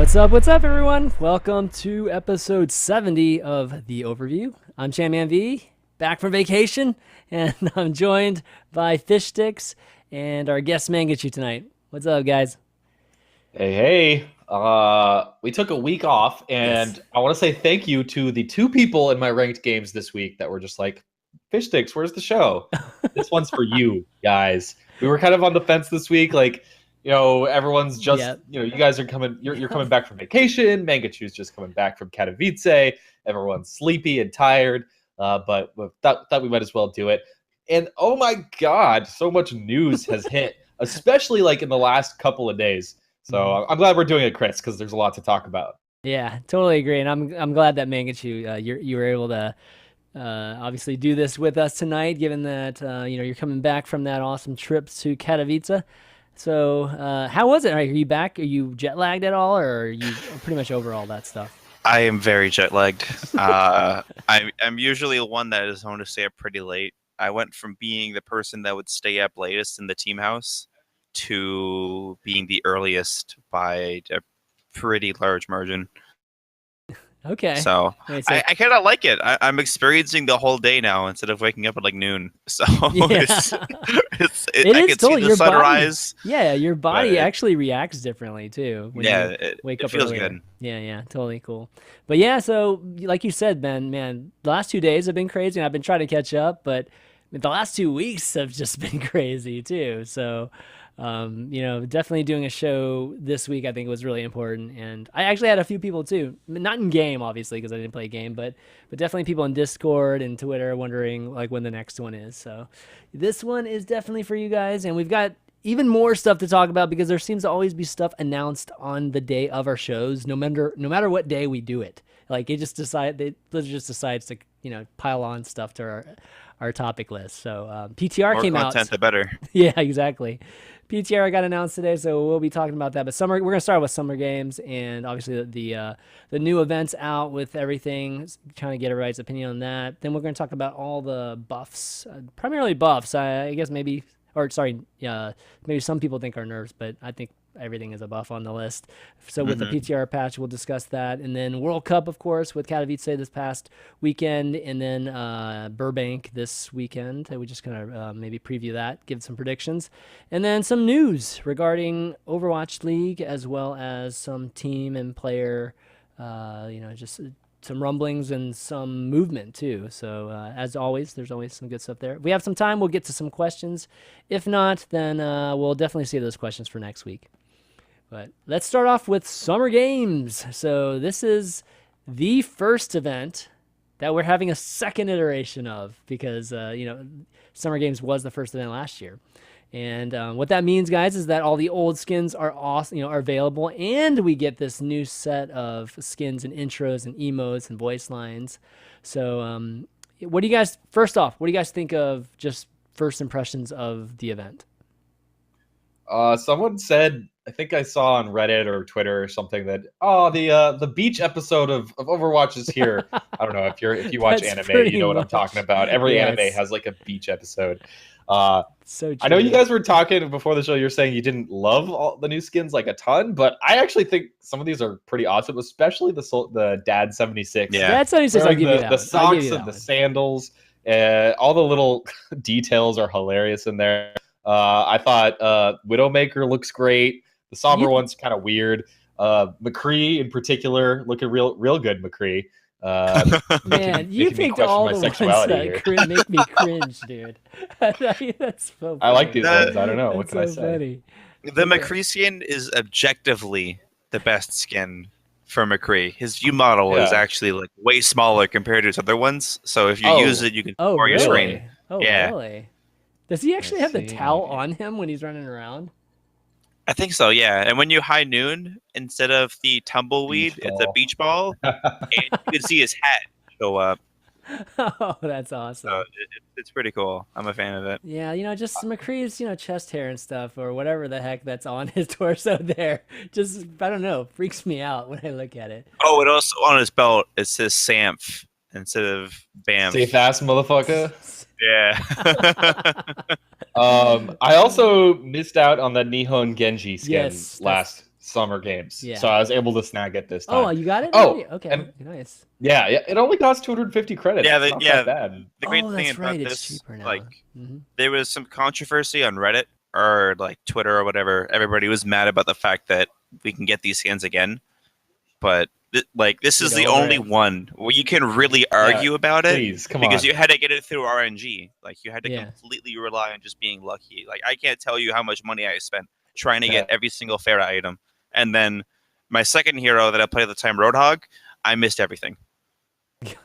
What's up, everyone? Welcome to episode 70 of the Overview. I'm ChanManV, back from vacation, and I'm joined by Fishstix and our guest Mangachu tonight. What's up, guys? Hey. We took a week off, and Yes. I want to say thank you to the two people in my ranked games this week that were just like, Fishstix, where's the show? This one's for you guys. We were kind of on the fence this week, like, everyone's just, Yep. you guys are coming, you're coming back from vacation. Mangachu's just coming back from Katowice. Everyone's sleepy and tired, but we thought we might as well do it. And oh my God, so much news has hit, especially like in the last couple of days. So I'm glad we're doing it, Chris, because there's a lot to talk about. Yeah, totally agree, and I'm glad that Mangachu, you were able to obviously do this with us tonight, given that you're coming back from that awesome trip to Katowice. So how was it? Are you back? Are you jet lagged at all, or are you pretty much over all that stuff? I am very jet lagged. I'm usually the one that is known to stay up pretty late. I went from being the person that would stay up latest in the team house to being the earliest by a pretty large margin. Okay. So Wait, so I kind of like it. I'm experiencing the whole day now instead of waking up at like noon. So Yeah. I It can is see totally the your body. sunrise. Yeah, your body But actually reacts differently too when Yeah, you it, wake it up feels earlier. good. Yeah, totally cool. But yeah, so like you said, man, the last 2 days have been crazy, and I've been trying to catch up, but the last 2 weeks have just been crazy too. So, definitely doing a show this week I think was really important, and I actually had a few people too, not in game obviously because I didn't play a game, but definitely people in Discord and Twitter wondering like when the next one is. So this one is definitely for you guys, and we've got even more stuff to talk about because there seems to always be stuff announced on the day of our shows, no matter what day we do it. Like Blizzard just decides to pile on stuff to our topic list. So PTR More came out. content, the better. Yeah, exactly. PTR got announced today, so we'll be talking about that. But we're gonna start with summer games, and obviously the new events out with everything. Trying to get everybody's opinion on that. Then we're gonna talk about all the buffs, primarily buffs. I guess maybe, or sorry, maybe some people think are nerfs, but I think everything is a buff on the list. So with the PTR patch, we'll discuss that, and then World Cup, of course, with Katowice this past weekend, and then Burbank this weekend. We just kind of maybe preview that, give some predictions, and then some news regarding Overwatch League, as well as some team and player, just some rumblings and some movement too. So as always, there's always some good stuff there. If we have some time, we'll get to some questions. If not, then we'll definitely save those questions for next week. But let's start off with Summer Games. So this is the first event that we're having a second iteration of because, Summer Games was the first event last year. And what that means, guys, is that all the old skins are awesome, are available, and we get this new set of skins and intros and emotes and voice lines. So, first off, what do you guys think of just first impressions of the event? Someone said, I think I saw on Reddit or Twitter or something that the beach episode of Overwatch is here. I don't know if you watch That's anime, pretty you know what I'm much. talking about. Every anime Yes. has like a beach episode. Uh, So true. I know you guys were talking before the show. You're saying you didn't love all the new skins like a ton, but I actually think some of these are pretty awesome, especially the Dad 76. Yeah. That's 76. I'll Wearing give you the that the one. I'll give socks you that and the one. sandals, all the little details are hilarious in there. I thought Widowmaker looks great. The somber one's kind of weird. McCree in particular looking real good. McCree. Man, you making me picked question all my the ones sexuality that here. make me cringe, dude. That's so funny. I like these That- ones. I don't know. What That's can I so say? funny. The McCree skin is objectively the best skin for McCree. His view model is Yeah. actually like way smaller compared to his other ones. So if you Oh. use it, you can Oh, explore your really? screen. Oh, Yeah. really? Does he actually Let's have the see. towel on him when he's running around? I think so, yeah. And when you high noon, instead of the tumbleweed, Beach it's a ball. beach ball, and you can see his hat show up. Oh, that's awesome. So it's pretty cool. I'm a fan of it. Yeah, just McCree's, chest hair and stuff, or whatever the heck that's on his torso there. Just, I don't know, freaks me out when I look at it. Oh, and also on his belt, it says Samph instead of Bamf. Safe ass motherfucker. Yeah. I also missed out on the Nihon Genji skin Yes, last Summer Games. Yeah. So I was able to snag it this time. Oh, you got it? Oh, already? Okay, and- nice. Yeah, it only costs 250 credits. Yeah, It's not that bad. The great Oh, thing that's about right. It's this, cheaper now. like, Mhm. there was some controversy on Reddit or like Twitter or whatever. Everybody was mad about the fact that we can get these skins again, but this is Get the over only it. one where you can really argue about it. Please, come Because on. you had to get it through RNG. Like you had to Yeah. completely rely on just being lucky. Like I can't tell you how much money I spent trying to get Yeah. every single Pharah item. And then my second hero that I played at the time, Roadhog, I missed everything.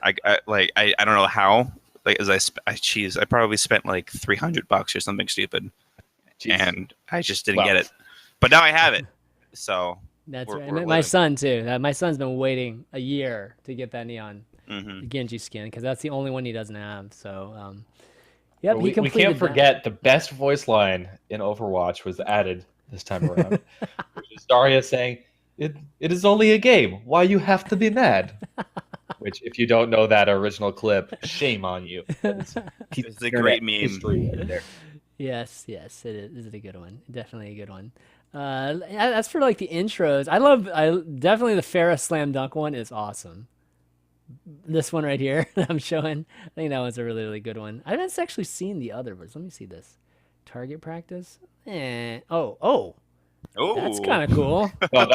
I don't know how. Like as I probably spent like $300 or something stupid, Jeez. and I just didn't get it. But now I have it. So That's we're right. living. My son too. My son's been waiting a year to get that neon Mhm. Genji skin because that's the only one he doesn't have. So, yep, But he we completed can't forget the best voice line in Overwatch was added this time around, which is Daria saying, "It is only a game. Why you have to be mad?" Which, if you don't know that original clip, shame on you. It's a great meme. History right there. Yes, it is. Is it a good one? Definitely a good one. As for like the intros, I definitely the Pharah slam dunk one is awesome. This one right here that I'm showing, I think that one's a really, really good one. I haven't actually seen the other ones. Let me see this. Target practice. Oh, that's Oh, kind of cool. No,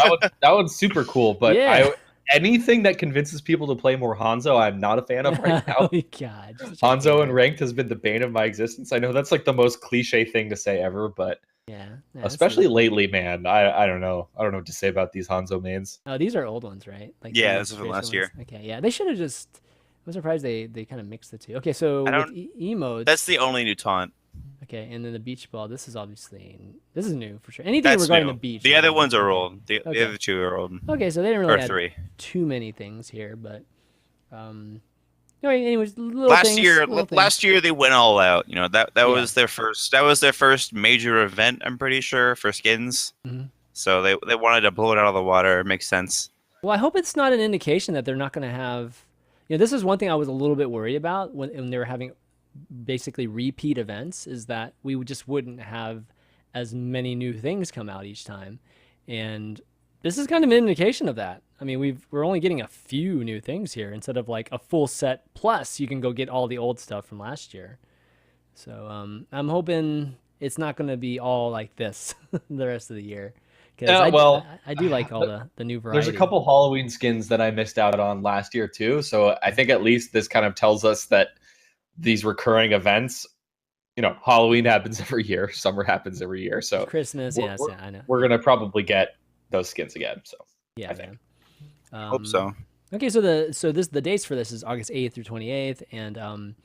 that one's super cool. But Yeah. anything that convinces people to play more Hanzo, I'm not a fan of right now. Oh my God, such a Hanzo hater. and ranked has been the bane of my existence. I know that's like the most cliche thing to say ever, but Yeah, especially lately, man. I don't know. I don't know what to say about these Hanzo mains. Oh, these are old ones, right? Like Yeah, the this is from most last recent ones? Okay, yeah, they should have just. I'm surprised they kind of mixed the two. Okay, so I with don't- emotes. that's the only new taunt. Okay, and then the beach ball. This is new for sure. Anything That's regarding new. the beach. The is other new. ones are Okay. old. The Okay. other two are old. Okay, so they didn't really Or add three. too many things here, but anyways, little Last things, year, little things. last year they went all out. You know that Yeah. was their first. That was their first major event. I'm pretty sure for skins. Mhm. So they wanted to blow it out of the water. It makes sense. Well, I hope it's not an indication that they're not going to have. This is one thing I was a little bit worried about when they were having basically repeat events, is that we just wouldn't have as many new things come out each time, and this is kind of an indication of that. I mean, we're only getting a few new things here instead of like a full set. Plus, you can go get all the old stuff from last year. So I'm hoping it's not going to be all like this the rest of the year. Because I do like all the new variety. There's a couple Halloween skins that I missed out on last year too. So I think at least this kind of tells us that these recurring events, Halloween happens every year, summer happens every year. So Christmas, we're- yes, yeah, I know. we're gonna probably get those skins again. So Yeah, I think. Hope so. Okay, so the dates for this is August 8th through 28th, and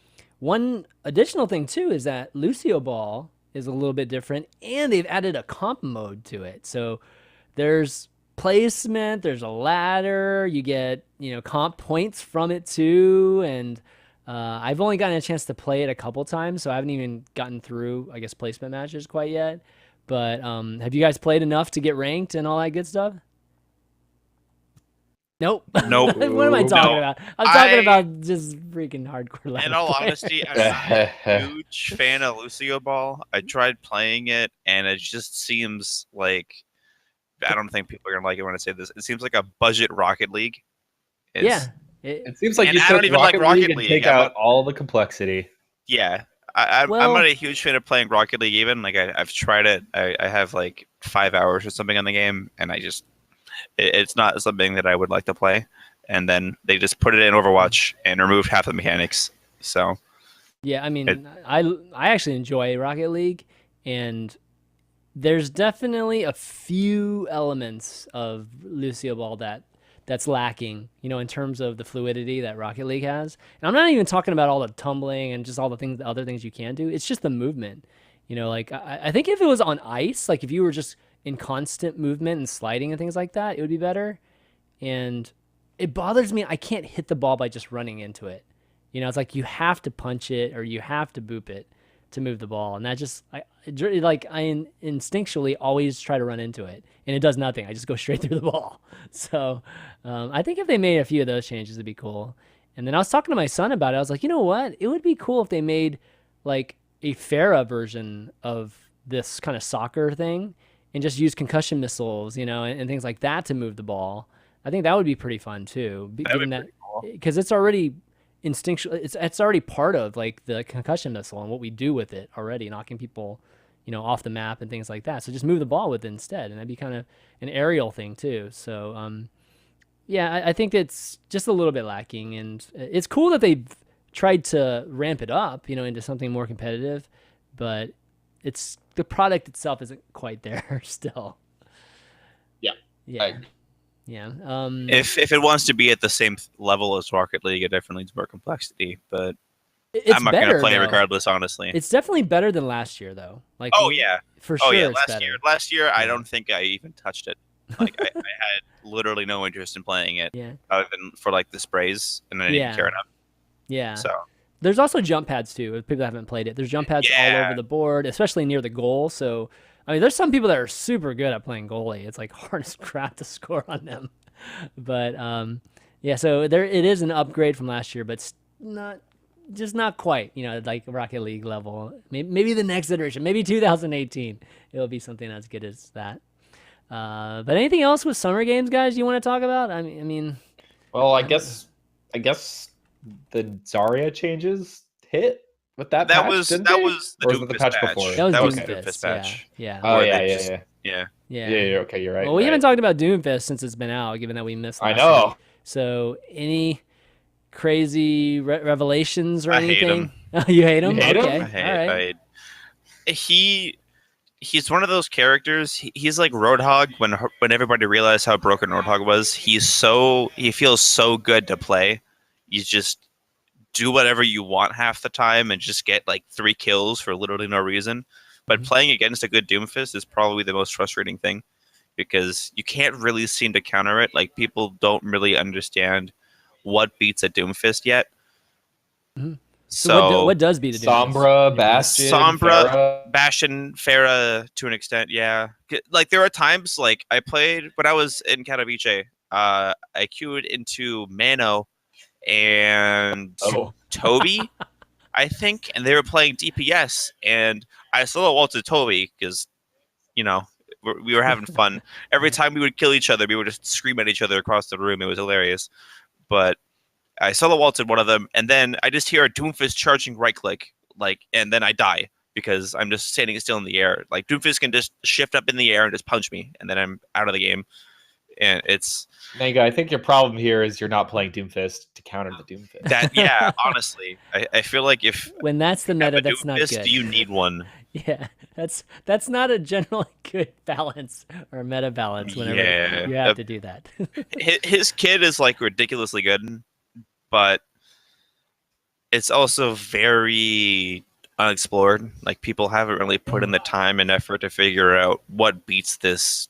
one additional thing too is that Lucio Ball is a little bit different, and they've added a comp mode to it. So there's placement, there's a ladder, you get comp points from it too, and I've only gotten a chance to play it a couple times, so I haven't even gotten through, I guess, placement matches quite yet. But have you guys played enough to get ranked and all that good stuff? Nope. Nope. What am I talking No. about? I'm talking about just freaking hardcore level. In all honesty, I'm not a huge fan of Lucio Ball. I tried playing it, and it just seems like I don't think people are gonna like it when I say this. It seems like a budget Rocket League. Yeah. It seems like And you I took don't even like Rocket and League. take out all the complexity. Yeah. I'm not a huge fan of playing Rocket League even. Like I've tried it. I have like 5 hours or something on the game, and it's not something that I would like to play. And then they just put it in Overwatch and removed half the mechanics. So yeah, I mean, I actually enjoy Rocket League, and there's definitely a few elements of Lucio Ball that's lacking, in terms of the fluidity that Rocket League has. And I'm not even talking about all the tumbling and just all the other things you can do. It's just the movement. Like I think if it was on ice, like if you were just in constant movement and sliding and things like that, it would be better. And it bothers me, I can't hit the ball by just running into it. It's like you have to punch it or you have to boop it to move the ball, and that just I instinctually always try to run into it, and it does nothing. I just go straight through the ball. So I think if they made a few of those changes, it'd be cool. And then I was talking to my son about it. I was like, you know what? It would be cool if they made like a Pharah version of this kind of soccer thing, and just use concussion missiles, and things like that to move the ball. I think that would be pretty fun too, given that because it's already instinctual. It's already part of like the concussion missile and what we do with it already, knocking people, off the map and things like that. So just move the ball with it instead, and that'd be kind of an aerial thing too. So yeah, I think it's just a little bit lacking, and it's cool that they've tried to ramp it up, into something more competitive, but the product itself isn't quite there still. Yeah. Yeah. Yeah. If it wants to be at the same level as Rocket League, it definitely needs more complexity. But it's I'm not going to play though. it regardless, honestly. It's definitely better than last year, though. Like, oh yeah, for sure. Oh yeah, it's last year, Yeah. I don't think I even touched it. Like I had literally no interest in playing it, other than for like the sprays, and I didn't care enough. Yeah. So there's also jump pads too. If people haven't played it, there's jump pads all over the board, especially near the goal. So I mean, there's some people that are super good at playing goalie. It's like hard as crap to score on them. But yeah, so it is an upgrade from last year, but not quite, like Rocket League level. Maybe the next iteration, maybe 2018, it'll be something as good as that. But anything else with summer games, guys, you want to talk about? I mean, well, I guess the Zarya changes hit with that patch, was didn't that they? was the Or was it the Doomfist patch patch. before? That was the Doomfist, Doomfist patch. Yeah. Oh Where yeah, they yeah, just- yeah. Yeah. Yeah, okay, you're right. Well, we right. haven't talked about Doomfist since it's been out, given that we missed last I know. week. So any crazy revelations or I hate anything? him. You hate him? You hate him? Okay. All right. He's one of those characters. He's like Roadhog when everybody realized how broken Roadhog was. He feels so good to play. You just do whatever you want half the time and just get like 3 kills for literally no reason. But playing against a good Doomfist is probably the most frustrating thing because you can't really seem to counter it. Like people don't really understand what beats a Doomfist yet. Mm-hmm. So what does beat a Doomfist? Sombra, Bastion, Pharah. Bastion, Pharah to an extent, yeah. Like there are times like I played when I was in Katowice. I queued into Mano and Toby, I think, and they were playing DPS, and I solo ulted Toby because, we were having fun. Every time we would kill each other, we would just scream at each other across the room. It was hilarious. But I solo ulted one of them, and then I just hear a Doomfist charging right click, and then I die because I'm just standing still in the air. Like Doomfist can just shift up in the air and just punch me, and then I'm out of the game. And it's Manga, I think your problem here is you're not playing Doomfist to counter the Doomfist. that. Yeah, honestly, I feel like when that's the meta, that's not Doomfist, good. you need one. Yeah, that's not a generally good balance or meta balance. Whenever you have to do that. His kid is like ridiculously good, but it's also very unexplored. Like people haven't really put in the time and effort to figure out what beats this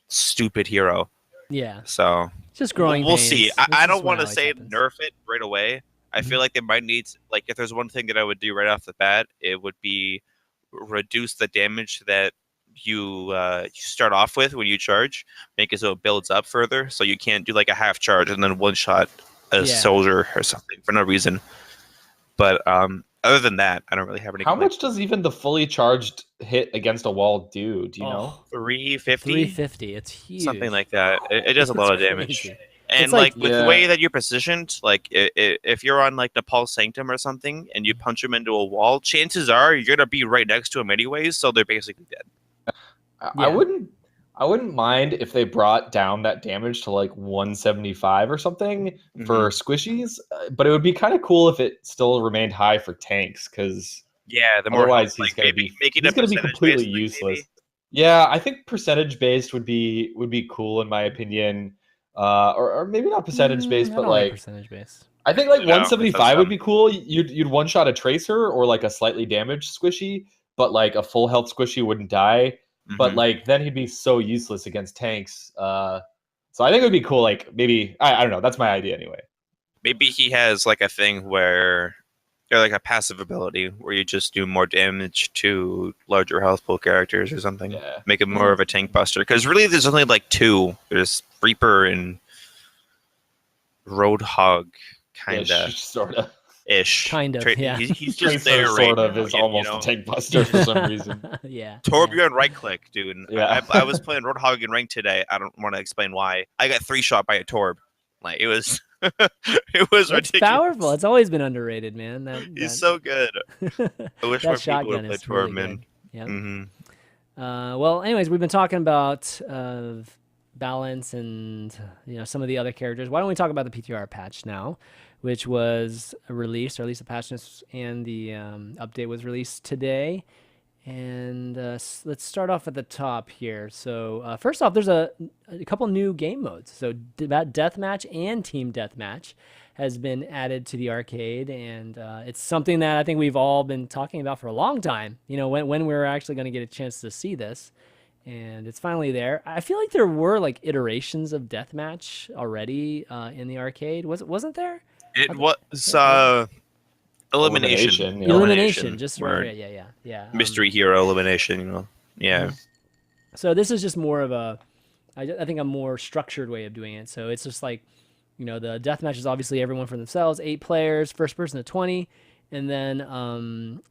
stupid hero. Yeah. So just growing. We'll pains. see. I don't want to say happens. nerf it right away. I feel like they might need, like, if there's one thing that I would do right off the bat, it would be reduce the damage that you start off with when you charge, make it so it builds up further, so you can't do like a half charge and then one shot a soldier or something for no reason. But other than that, I don't really have any. How much does even the fully charged hit against a wall do? Do you know? 350? 350. It's huge. Something like that. It does a lot of damage. Crazy. And like with the way that you're positioned, like if you're on like Nepal Sanctum or something and you punch them into a wall, chances are you're gonna be right next to them anyways, so they're basically dead. I wouldn't mind if they brought down that damage to like 175 or something for squishies, but it would be kind of cool if it still remained high for tanks, because the more otherwise he's he's gonna be completely completely useless. Yeah, I think percentage based would be cool in my opinion. Or maybe not percentage based, but like percentage based. I think like 175 would be cool. You'd one shot a tracer or like a slightly damaged squishy, but like a full health squishy wouldn't die. But like then he'd be so useless against tanks. So I think it would be cool. Like maybe I don't know. That's my idea anyway. Maybe he has like a thing where, or like a passive ability where you just do more damage to larger health pool characters or something. Yeah. Make it more of a tank buster. Because really, there's only like 2. There's Reaper and Roadhog, kind of. Sort of. ish. Kind of, yeah. He's just Tracer there sort right of now, is almost you know? a tank buster for some reason. Yeah. Torbjorn right click, dude. Yeah. I was playing Roadhog in rank today. I don't want to explain why. I got 3-shot by a Torb. Like it was it was It's ridiculous. powerful. It's always been underrated, man. He's so good. I wish more that people shotgun would play is really Torb, man. good. Yeah. Mm-hmm. Well, anyways, we've been talking about balance and some of the other characters. Why don't we talk about the PTR patch now, which was released, or at least the patch notes and the update was released today. And let's start off at the top here. So first off, there's a couple new game modes. So deathmatch and team deathmatch has been added to the arcade, and it's something that I think we've all been talking about for a long time. When we're actually going to get a chance to see this, and it's finally there. I feel like there were like iterations of deathmatch already in the arcade. Wasn't there? It was elimination. Elimination. Just word. right. Yeah. Mystery hero elimination. Yeah. So this is just more of I think a more structured way of doing it. So it's just like, the deathmatch is obviously everyone for themselves, 8 players, first person to 20, and then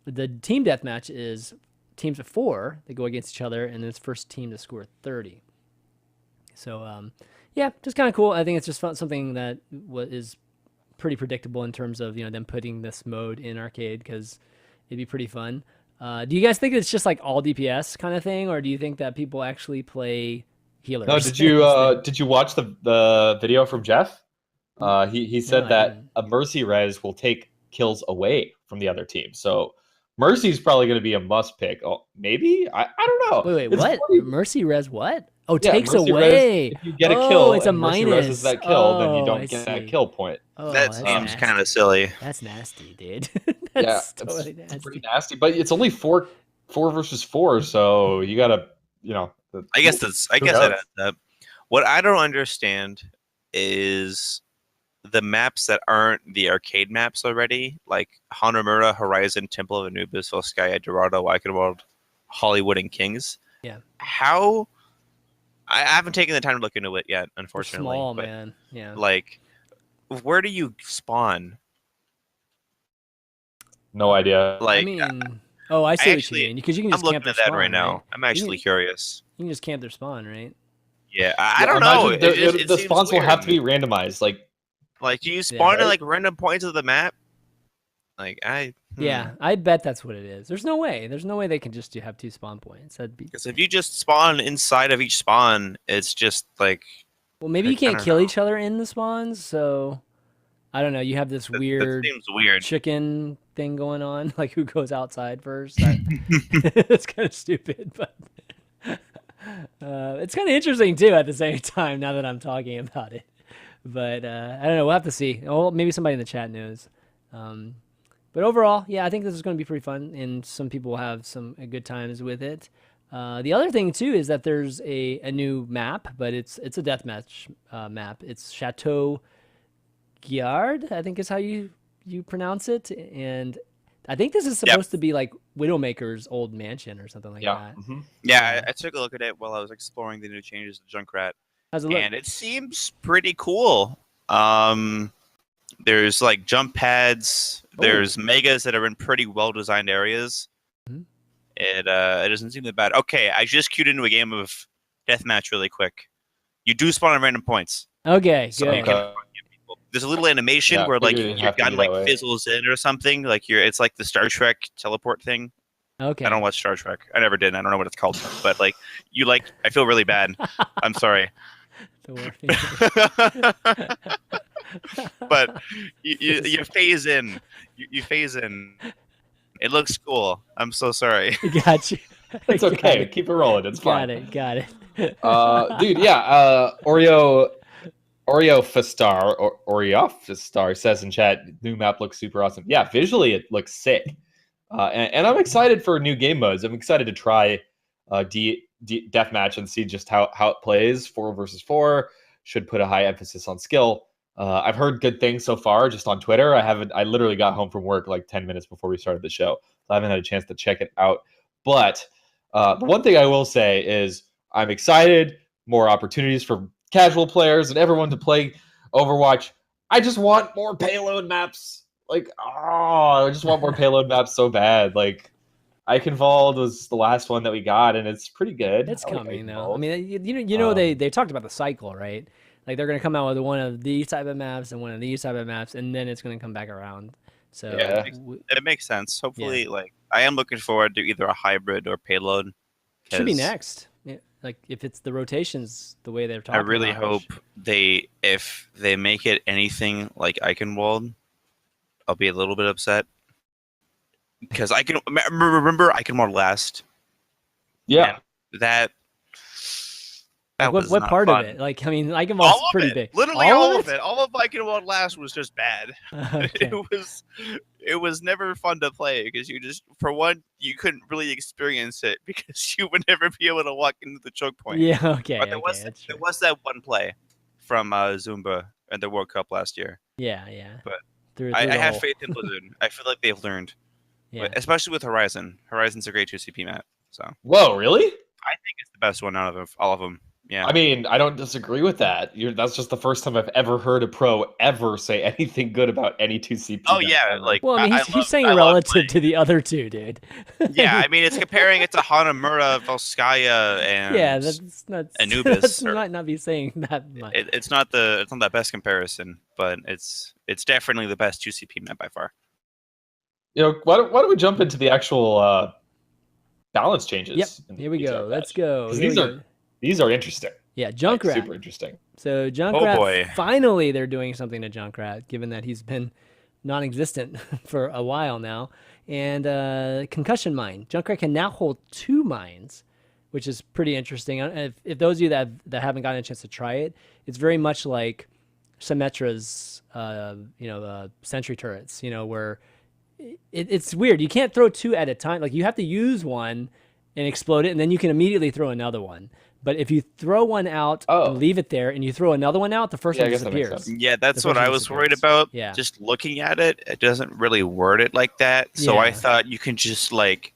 the team deathmatch is teams of 4 that go against each other, and then it's first team to score 30. So yeah, just kind of cool. I think it's just something that is pretty predictable in terms of them putting this mode in arcade, because it'd be pretty fun. Do you guys think it's just like all DPS kind of thing, or do you think that people actually play healers? No, did you watch the video from Jeff? He said that a Mercy res will take kills away from the other team. So Mercy's probably going to be a must pick. Oh, maybe I don't know. Wait, it's what? funny. Mercy res what? Oh, Yeah, takes Mercy away. Res, if you get a kill, it's a and Mercy minus. reses that kill, then you I don't get that kill point. Oh, that that's seems nasty. kind of silly. That's nasty, dude. Yeah, totally it's nasty. pretty nasty. But it's only 4 versus 4, so you gotta, I guess that adds up. What I don't understand is the maps that aren't the arcade maps already, like Hanamura, Horizon, Temple of Anubis, Volskaya, Dorado, World, Hollywood, and Kings. Yeah. How? I haven't taken the time to look into it yet, unfortunately. They're small, but, man. Yeah. Like, where do you spawn? No idea. I Like, mean, I see what you mean, because you can just I'm camp looking their at that spawn, right now. right? I'm actually curious. You can just camp their spawn, right? Yeah, I don't know. It The seems spawns will weird. have to be randomized. Like, do you spawn Yeah. at like random points of the map? Like Yeah, I bet that's what it is. There's no way. There's no way they can just have 2 spawn points. That'd be. Because if you just spawn inside of each spawn, it's just like. Well, maybe you can't kill each other in the spawns, so I don't know. You have this weird, that seems weird chicken thing going on, like who goes outside first. It's kind of stupid, but it's kind of interesting too at the same time. Now that I'm talking about it, but I don't know. We'll have to see. Oh, maybe somebody in the chat knows. But overall, yeah, I think this is going to be pretty fun, and some people will have some good times with it. The other thing too is that there's a new map, but it's a deathmatch map. It's Chateau Giard, I think is how you pronounce it, and I think this is supposed to be like Widowmaker's old mansion or something like that. Mm-hmm. Yeah, I took a look at it while I was exploring the new changes to Junkrat, and it seems pretty cool. There's like jump pads. There's megas that are in pretty well designed areas. Mm-hmm. It doesn't seem that bad. Okay, I just queued into a game of deathmatch really quick. You do spawn on random points. Okay, So good. you can people. There's a little animation where like your gun like fizzles in or something. Like it's like the Star Trek teleport thing. Okay. I don't watch Star Trek. I never did. I don't know what it's called. But like I feel really bad. I'm sorry. But you phase in. You phase in. It looks cool. I'm so sorry. Got you. It's okay. Keep it rolling. It's fine. Got it. Dude, yeah. Oreo Fistar says in chat, new map looks super awesome. Yeah, visually it looks sick. And I'm excited for new game modes. I'm excited to try deathmatch and see just how it plays. 4 versus 4 should put a high emphasis on skill. I've heard good things so far just on Twitter. I literally got home from work like 10 minutes before we started the show. So I haven't had a chance to check it out. But the one thing I will say is I'm excited. More opportunities for casual players and everyone to play Overwatch. I just want more payload maps. like, oh, I just want more payload maps so bad. Like, Eichenwald was the last one that we got, and it's pretty good. It's I like coming though. I Eichenwald. mean, they talked about the cycle, right? Like they're gonna come out with one of these type of maps and one of these type of maps, and then it's gonna come back around. So Yeah. It makes sense. Hopefully, like I am looking forward to either a hybrid or payload. should be 'cause next. Yeah, like if it's the rotations the way they're I talking. really about, hope if they make it anything like Eichenwald, I'll be a little bit upset because I can remember Eichenwald last. Yeah. And that Like, was what not part fun. of it? Like I mean, Eichenwald's All of pretty it, big. literally all of it. All of Eichenwald last was just bad. Okay. It was never fun to play because you just, for one, you couldn't really experience it because you would never be able to walk into the choke point. Yeah. Okay. But there Okay. was that one play from Zumba at the World Cup last year. Yeah. Yeah. But Through I the have hole. faith in Blizzard. I feel like they've learned, Yeah. especially with Horizon. Horizon's a great 2CP map, so Whoa, really? I think it's the best one out of all of them. Yeah. I mean, I don't disagree with that. That's just the first time I've ever heard a pro ever say anything good about any 2CP. Oh map yeah, ever. like Well, I mean, he's saying I love relative playing. to the other two, dude. Yeah, I mean, it's comparing it to Hanamura, Volskaya, and yeah, that's not. Anubis, That's or- might not be saying that much. it's not the best comparison, but it's definitely the best 2CP map by far. Why don't we jump into the actual balance changes? Yep. in the Here we go. PTR Let's patch? go. 'Cause Here these we are go. these are interesting. Yeah, Like, Junkrat. super interesting. So Junkrat, boy. finally they're doing something to Junkrat, given that he's been non-existent for a while now. And concussion mine. Junkrat can now hold 2 mines, which is pretty interesting. If those of you that haven't gotten a chance to try it, it's very much like Symmetra's, sentry turrets. Where it's weird. You can't throw 2 at a time. Like you have to use one and explode it, and then you can immediately throw another one. But if you throw one out and leave it there, and you throw another one out, the first one I guess that makes disappears. sense. Yeah, that's The what first I one was worried disappears. about. Yeah. Just looking at it, it doesn't really word it like that. So Yeah. I thought you can just like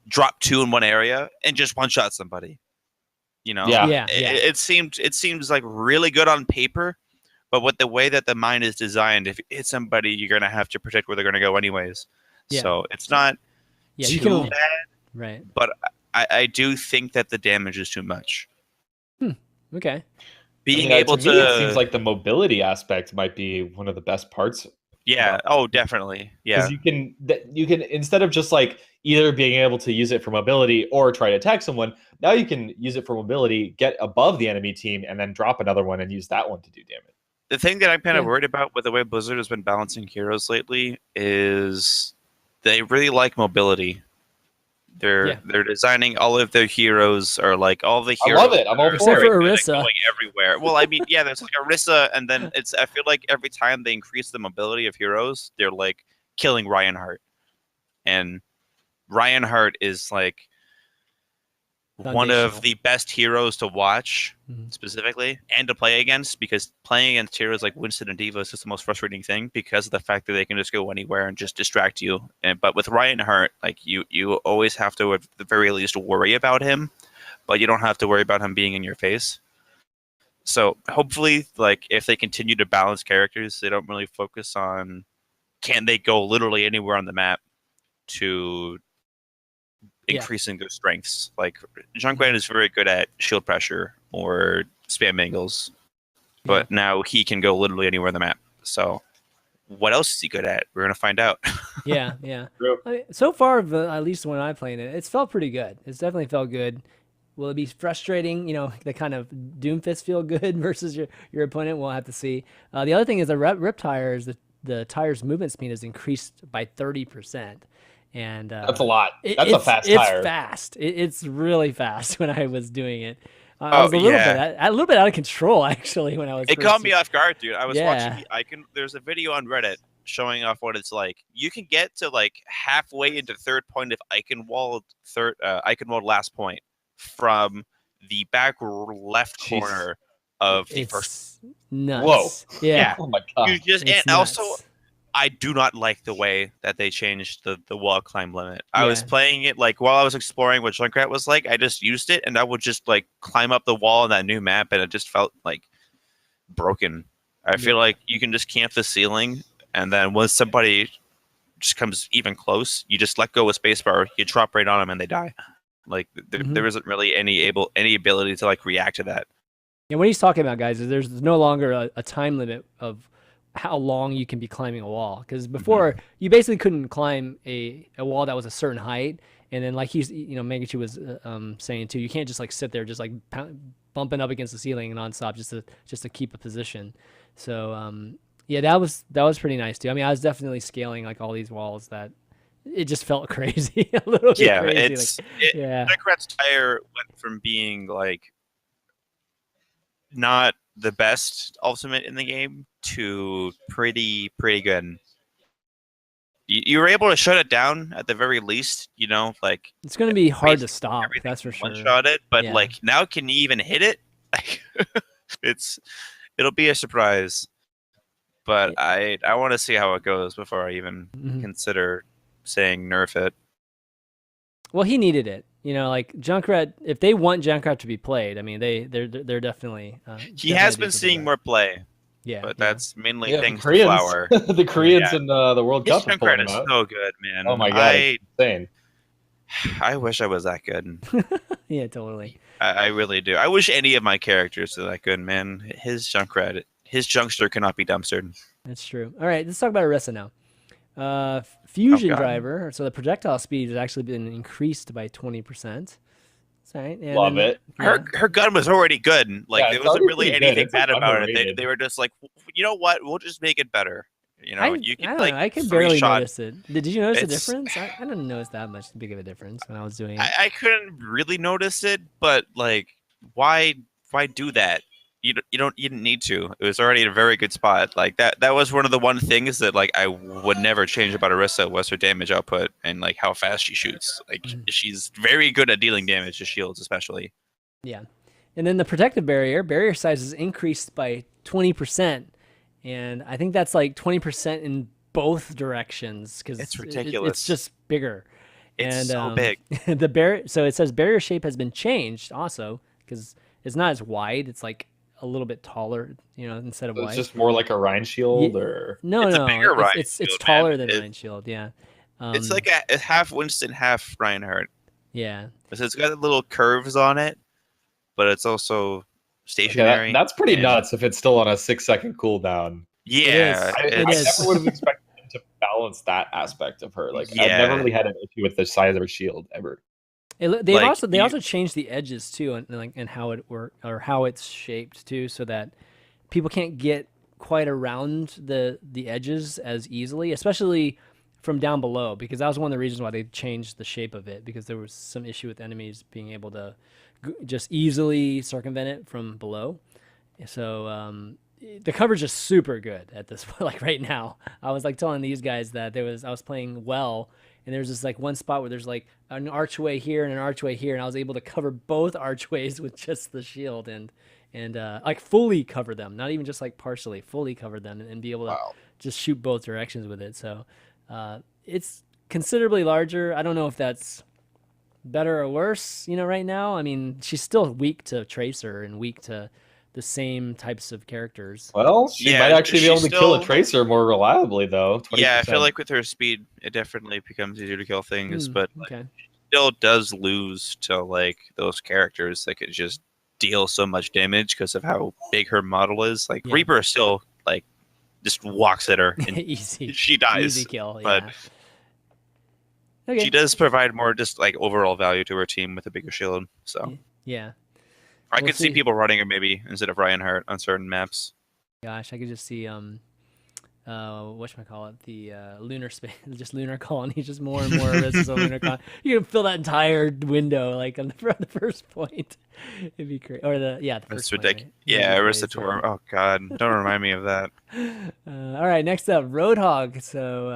drop 2 in one area and just one shot somebody. Yeah. Yeah. It seems like really good on paper, but with the way that the mine is designed, if you hit somebody, you're gonna have to predict where they're gonna go anyways. Yeah. So it's not Yeah, too you can bad, right. but I do think that the damage is too much. Okay. Being to able me, to, it seems like the mobility aspect might be one of the best parts. yeah, oh, definitely, yeah. Because you can instead of just like either being able to use it for mobility or try to attack someone, now you can use it for mobility, get above the enemy team, and then drop another one and use that one to do damage. The thing that I'm kind of Yeah. worried about with the way Blizzard has been balancing heroes lately is they really like mobility. They're designing all of their heroes, or like all the I heroes. love it. I'm all that are Except for for very good at Orisa. going everywhere. Well, I mean, yeah, there's like Orisa, and then I feel like every time they increase the mobility of heroes, they're like killing Reinhardt, and Reinhardt is like one of Foundational. the best heroes to watch Mhm. specifically and to play against, because playing against heroes like Winston and Diva is just the most frustrating thing because of the fact that they can just go anywhere and just distract you. But with Reinhardt, like you always have to at the very least worry about him, but you don't have to worry about him being in your face. So hopefully, like if they continue to balance characters, they don't really focus on can they go literally anywhere on the map to increasing their strengths. Like Junkrat is very good at shield pressure or spam angles, but now he can go literally anywhere on the map. So what else is he good at? We're gonna find out. Yeah. True. I mean, so far, at least when I played it, it's felt pretty good. It's definitely felt good. Will it be frustrating? The kind of Doomfist feel good versus your opponent. We'll have to see. The other thing is the rip tires. The tire's movement speed has increased by 30%. And That's a lot. That's a it's- fast it's tire. fast. It's really fast when I was doing it. I was a little bit out of control actually when I was. It first caught me off guard, dude. I was Yeah. watching. There's a video on Reddit showing off what it's like. You can get to like halfway into third point of Eichenwald last point from the back left Jeez. corner of the It's first. nuts. Whoa. Yeah. Oh my god. You just It's and also nuts. I do not like the way that they changed the wall climb limit. I was Yeah. playing it like while I was exploring what Junkrat was like. I just used it and I would just like climb up the wall in that new map, and it just felt like broken. I feel like you can just camp the ceiling and then once somebody just comes even close, you just let go with spacebar, you drop right on them, and they die. Like there isn't really any ability to like react to that. And what he's talking about, guys, is there's no longer a time limit of how long you can be climbing a wall. Because before, you basically couldn't climb a wall that was a certain height. And then, like Mangachu was saying too, you can't just like sit there, just like bumping up against the ceiling nonstop just to keep a position. So yeah, that was pretty nice too. I mean, I was definitely scaling like all these walls that it just felt crazy, a little bit crazy. Junkrat's tire went from being like not the best ultimate in the game to pretty good. You were able to shut it down at the very least, like it's going to be hard to stop. That's for sure. One-shot it, but like now, can you even hit it? It'll be a surprise. But I want to see how it goes before I even consider saying nerf it. Well, he needed it. Like Junkrat, if they want Junkrat to be played, I mean, they're definitely. He has been seeing more play. Yeah, but that's mainly thanks Koreans. to Flower. The Koreans in the World Cup. Junkrat is so good, man. Oh my god, it's insane. I wish I was that good. Yeah, totally. I really do. I wish any of my characters are that good, man. His Junkrat, his Junkster cannot be dumpstered. That's true. All right, let's talk about Orisa now. Fusion driver. So the projectile speed has actually been increased by 20%. Right. And Love it. Her gun was already good. Like there wasn't really anything bad about it. They were just like, you know what? We'll just make it better. You can like I could barely notice it. Did you notice a difference? I didn't notice that much big of a difference when I was doing it. I couldn't really notice it, but like, why do that? You didn't need to. It was already in a very good spot. Like that was one of the one things that like I would never change about Orisa was her damage output and like how fast she shoots. Like she's very good at dealing damage to shields, especially. Yeah, and then the protective barrier size is increased by 20%, and I think that's like 20% in both directions because it's ridiculous. It's just bigger. It's so big. So it says barrier shape has been changed also because it's not as wide. It's like a little bit taller, instead of wide. It's just more like a Rhine shield, or no, it's a bigger Rhine it's shield, taller than Rhine shield. Yeah, it's like a half Winston, half Reinhardt. Yeah, so it's got little curves on it, but it's also stationary. That's pretty nuts. If it's still on a 6-second cooldown. Yeah, I never would have expected him to balance that aspect of her. Like I've never really had an issue with the size of her shield ever. They also changed the edges too, and how it or how it's shaped too, so that people can't get quite around the edges as easily, especially from down below. Because that was one of the reasons why they changed the shape of it, because there was some issue with enemies being able to just easily circumvent it from below. So the coverage is super good at this point. Like right now, I was like telling these guys that I was playing well. And there's this like one spot where there's like an archway here and an archway here, and I was able to cover both archways with just the shield and like fully cover them, not even just like partially, fully cover them, and be able to just shoot both directions with it. So it's considerably larger. I don't know if that's better or worse, right now. I mean, she's still weak to Tracer and weak to the same types of characters. Well, she might actually be able to kill a Tracer more reliably, though. 20%. Yeah, I feel like with her speed, it definitely becomes easier to kill things, but she still does lose to like those characters that could just deal so much damage because of how big her model is. Like Reaper still like just walks at her and easy. She dies. Easy kill, but she does provide more just like overall value to her team with a bigger shield. So yeah. I could see people running her maybe instead of Reinhardt on certain maps. Gosh, I could just see whatchamacallit, the lunar space, just lunar colony, just more and more risks of lunar colony. You can fill that entire window like on the first point. It'd be great. Or the first That's point, ridiculous. right? Yeah, Aristotor. Oh god, don't remind me of that. All right, next up, Roadhog. So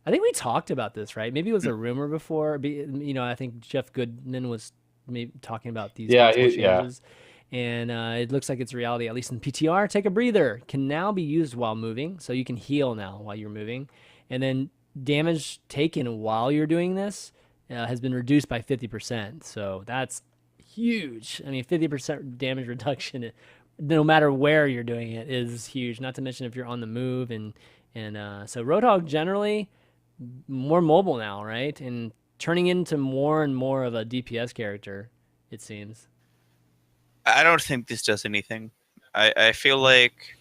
I think we talked about this, right? Maybe it was a rumor before. I think Jeff Goodman was maybe talking about these changes. And it looks like it's reality, at least in PTR. Take a breather can now be used while moving, so you can heal now while you're moving. And then damage taken while you're doing this has been reduced by 50%. So that's huge. I mean, 50% damage reduction no matter where you're doing it is huge. Not to mention if you're on the move and so Roadhog generally more mobile now, right? And turning into more and more of a DPS character, it seems. I don't think this does anything. I feel like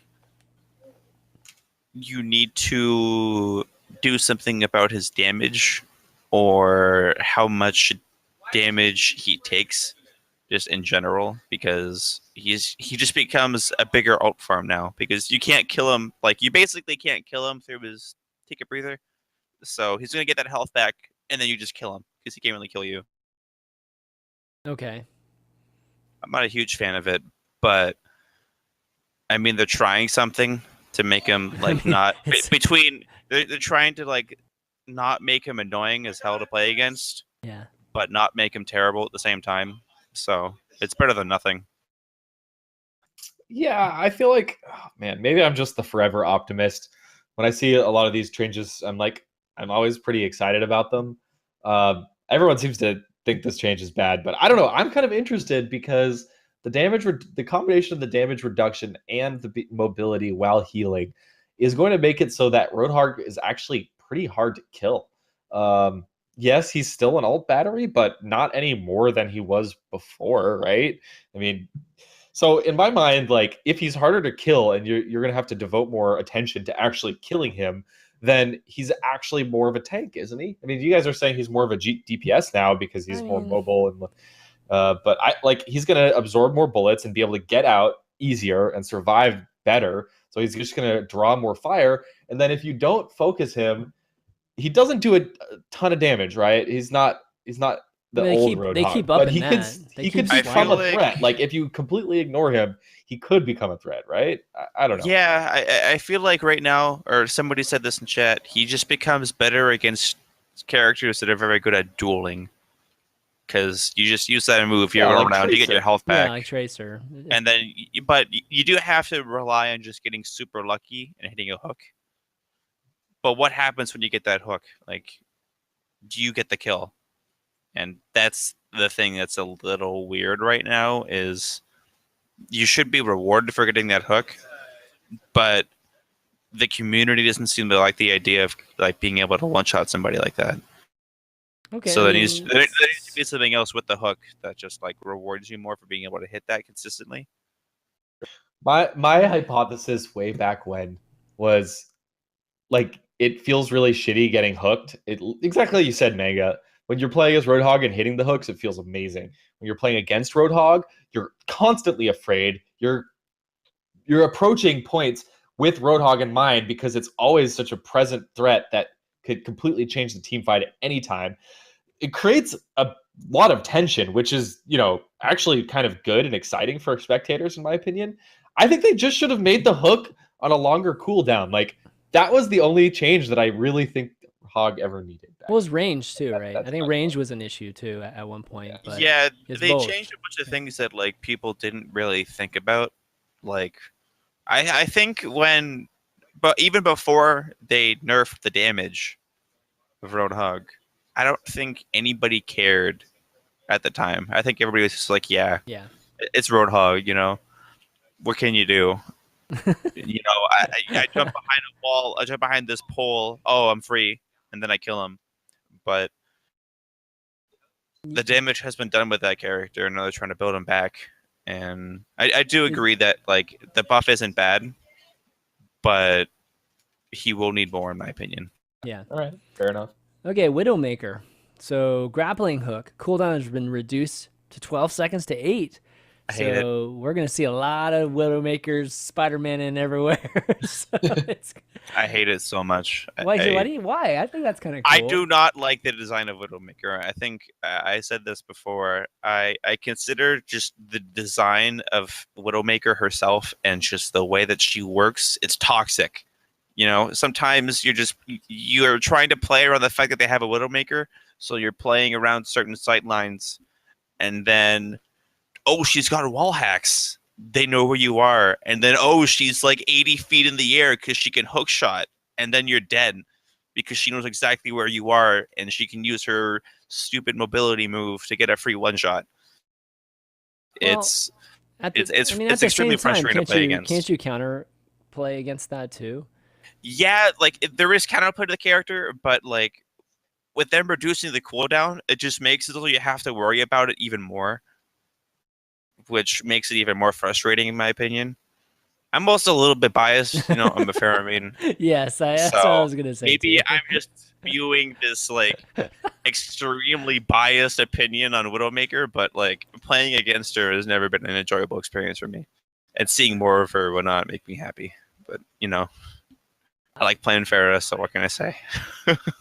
you need to do something about his damage or how much damage he takes just in general, because he just becomes a bigger ult farm now, because you can't kill him, like you basically can't kill him through his take a breather. So he's gonna get that health back and then you just kill him because he can't really kill you. Okay. I'm not a huge fan of it, but I mean they're trying something to make him like not between they're trying to like not make him annoying as hell to play against, Yeah. but not make him terrible at the same time. So it's better than nothing. Yeah, I feel like, oh, man, maybe I'm just the forever optimist. When I see a lot of these changes, I'm always pretty excited about them. Everyone seems to think this change is bad, but I don't know. I'm kind of interested because the combination of the damage reduction and the mobility while healing is going to make it so that Roadhog is actually pretty hard to kill. Yes, he's still an ult battery, but not any more than he was before, right? I mean, so in my mind, like if he's harder to kill and you're gonna have to devote more attention to actually killing him, then he's actually more of a tank, isn't he? I mean, you guys are saying he's more of a DPS now because I he's more mean, mobile and but I like he's gonna absorb more bullets and be able to get out easier and survive better. So he's just gonna draw more fire. And then if you don't focus him, he doesn't do a ton of damage, right? He's not I the mean, old they Roadhog, keep but up in that. They he could keep I become feel swiping. a threat. like Like if you completely ignore him, he could become a threat, right? I don't know. yeah, I feel like right now, or somebody said this in chat, he just becomes better against characters that are very good at dueling. Because you just use that move, you're Yeah, like around, you get your Tracer. health Yeah, back, like Tracer. and then, but you do have to rely on just getting super lucky and hitting a hook. But what happens when you get that hook? Like, do you get the kill? And that's the thing that's a little weird right now. Is you should be rewarded for getting that hook, but the community doesn't seem to like the idea of like being able to one shot somebody like that. Okay, I So mean, there needs to be something else with the hook that just like rewards you more for being able to hit that consistently. My hypothesis way back when was like it feels really shitty getting hooked. It exactly like you said, Manga. When you're playing as Roadhog and hitting the hooks, it feels amazing. When you're playing against Roadhog, you're constantly afraid. You're approaching points with Roadhog in mind because it's always such a present threat that could completely change the team fight at any time. It creates a lot of tension, which is, actually kind of good and exciting for spectators, in my opinion. I think they just should have made the hook on a longer cooldown. Like, that was the only change that I really think Hog ever needed. what was range too, right? I That's think my range was an issue too at one point, Yeah. but Yeah, it's they both. changed a bunch of things that like people didn't really think about. Like, I think but even before they nerfed the damage of Roadhog, I don't think anybody cared at the time. I think everybody was just like, yeah, Yeah. it's Roadhog, what can you do? I jump behind a wall, I jump behind this pole, oh, I'm free, and then I kill him. But the damage has been done with that character, and now they're trying to build him back. And I do agree that like the buff isn't bad, but he will need more, in my opinion. Yeah. All right, fair enough. Okay, Widowmaker. So grappling hook cooldown has been reduced to 12 seconds to 8. I hate it. So we're gonna see a lot of Widowmakers, Spider-Man in everywhere. So it's, I hate it so much. why? I think that's kind of cool. I do not like the design of Widowmaker. I think I said this before. I consider just the design of Widowmaker herself and just the way that she works. It's toxic. Sometimes you're trying to play around the fact that they have a Widowmaker, so you're playing around certain sight lines, and then she's got wall hacks. They know where you are, and then she's like 80 feet in the air because she can hook shot, and then you're dead because she knows exactly where you are, and she can use her stupid mobility move to get a free one shot. Well, It's I mean, at the extremely same time, frustrating to play against. can't you counter play against that too? Yeah, like there is counterplay to the character, but like with them reducing the cooldown, it just makes it so you have to worry about it even more, which makes it even more frustrating in my opinion. I'm also a little bit biased, I'm a Faramine. Yes, that's what I So was gonna say maybe too. I'm just spewing this like extremely biased opinion on Widowmaker, but like playing against her has never been an enjoyable experience for me. And seeing more of her would not make me happy. But I like playing Pharah, so what can I say?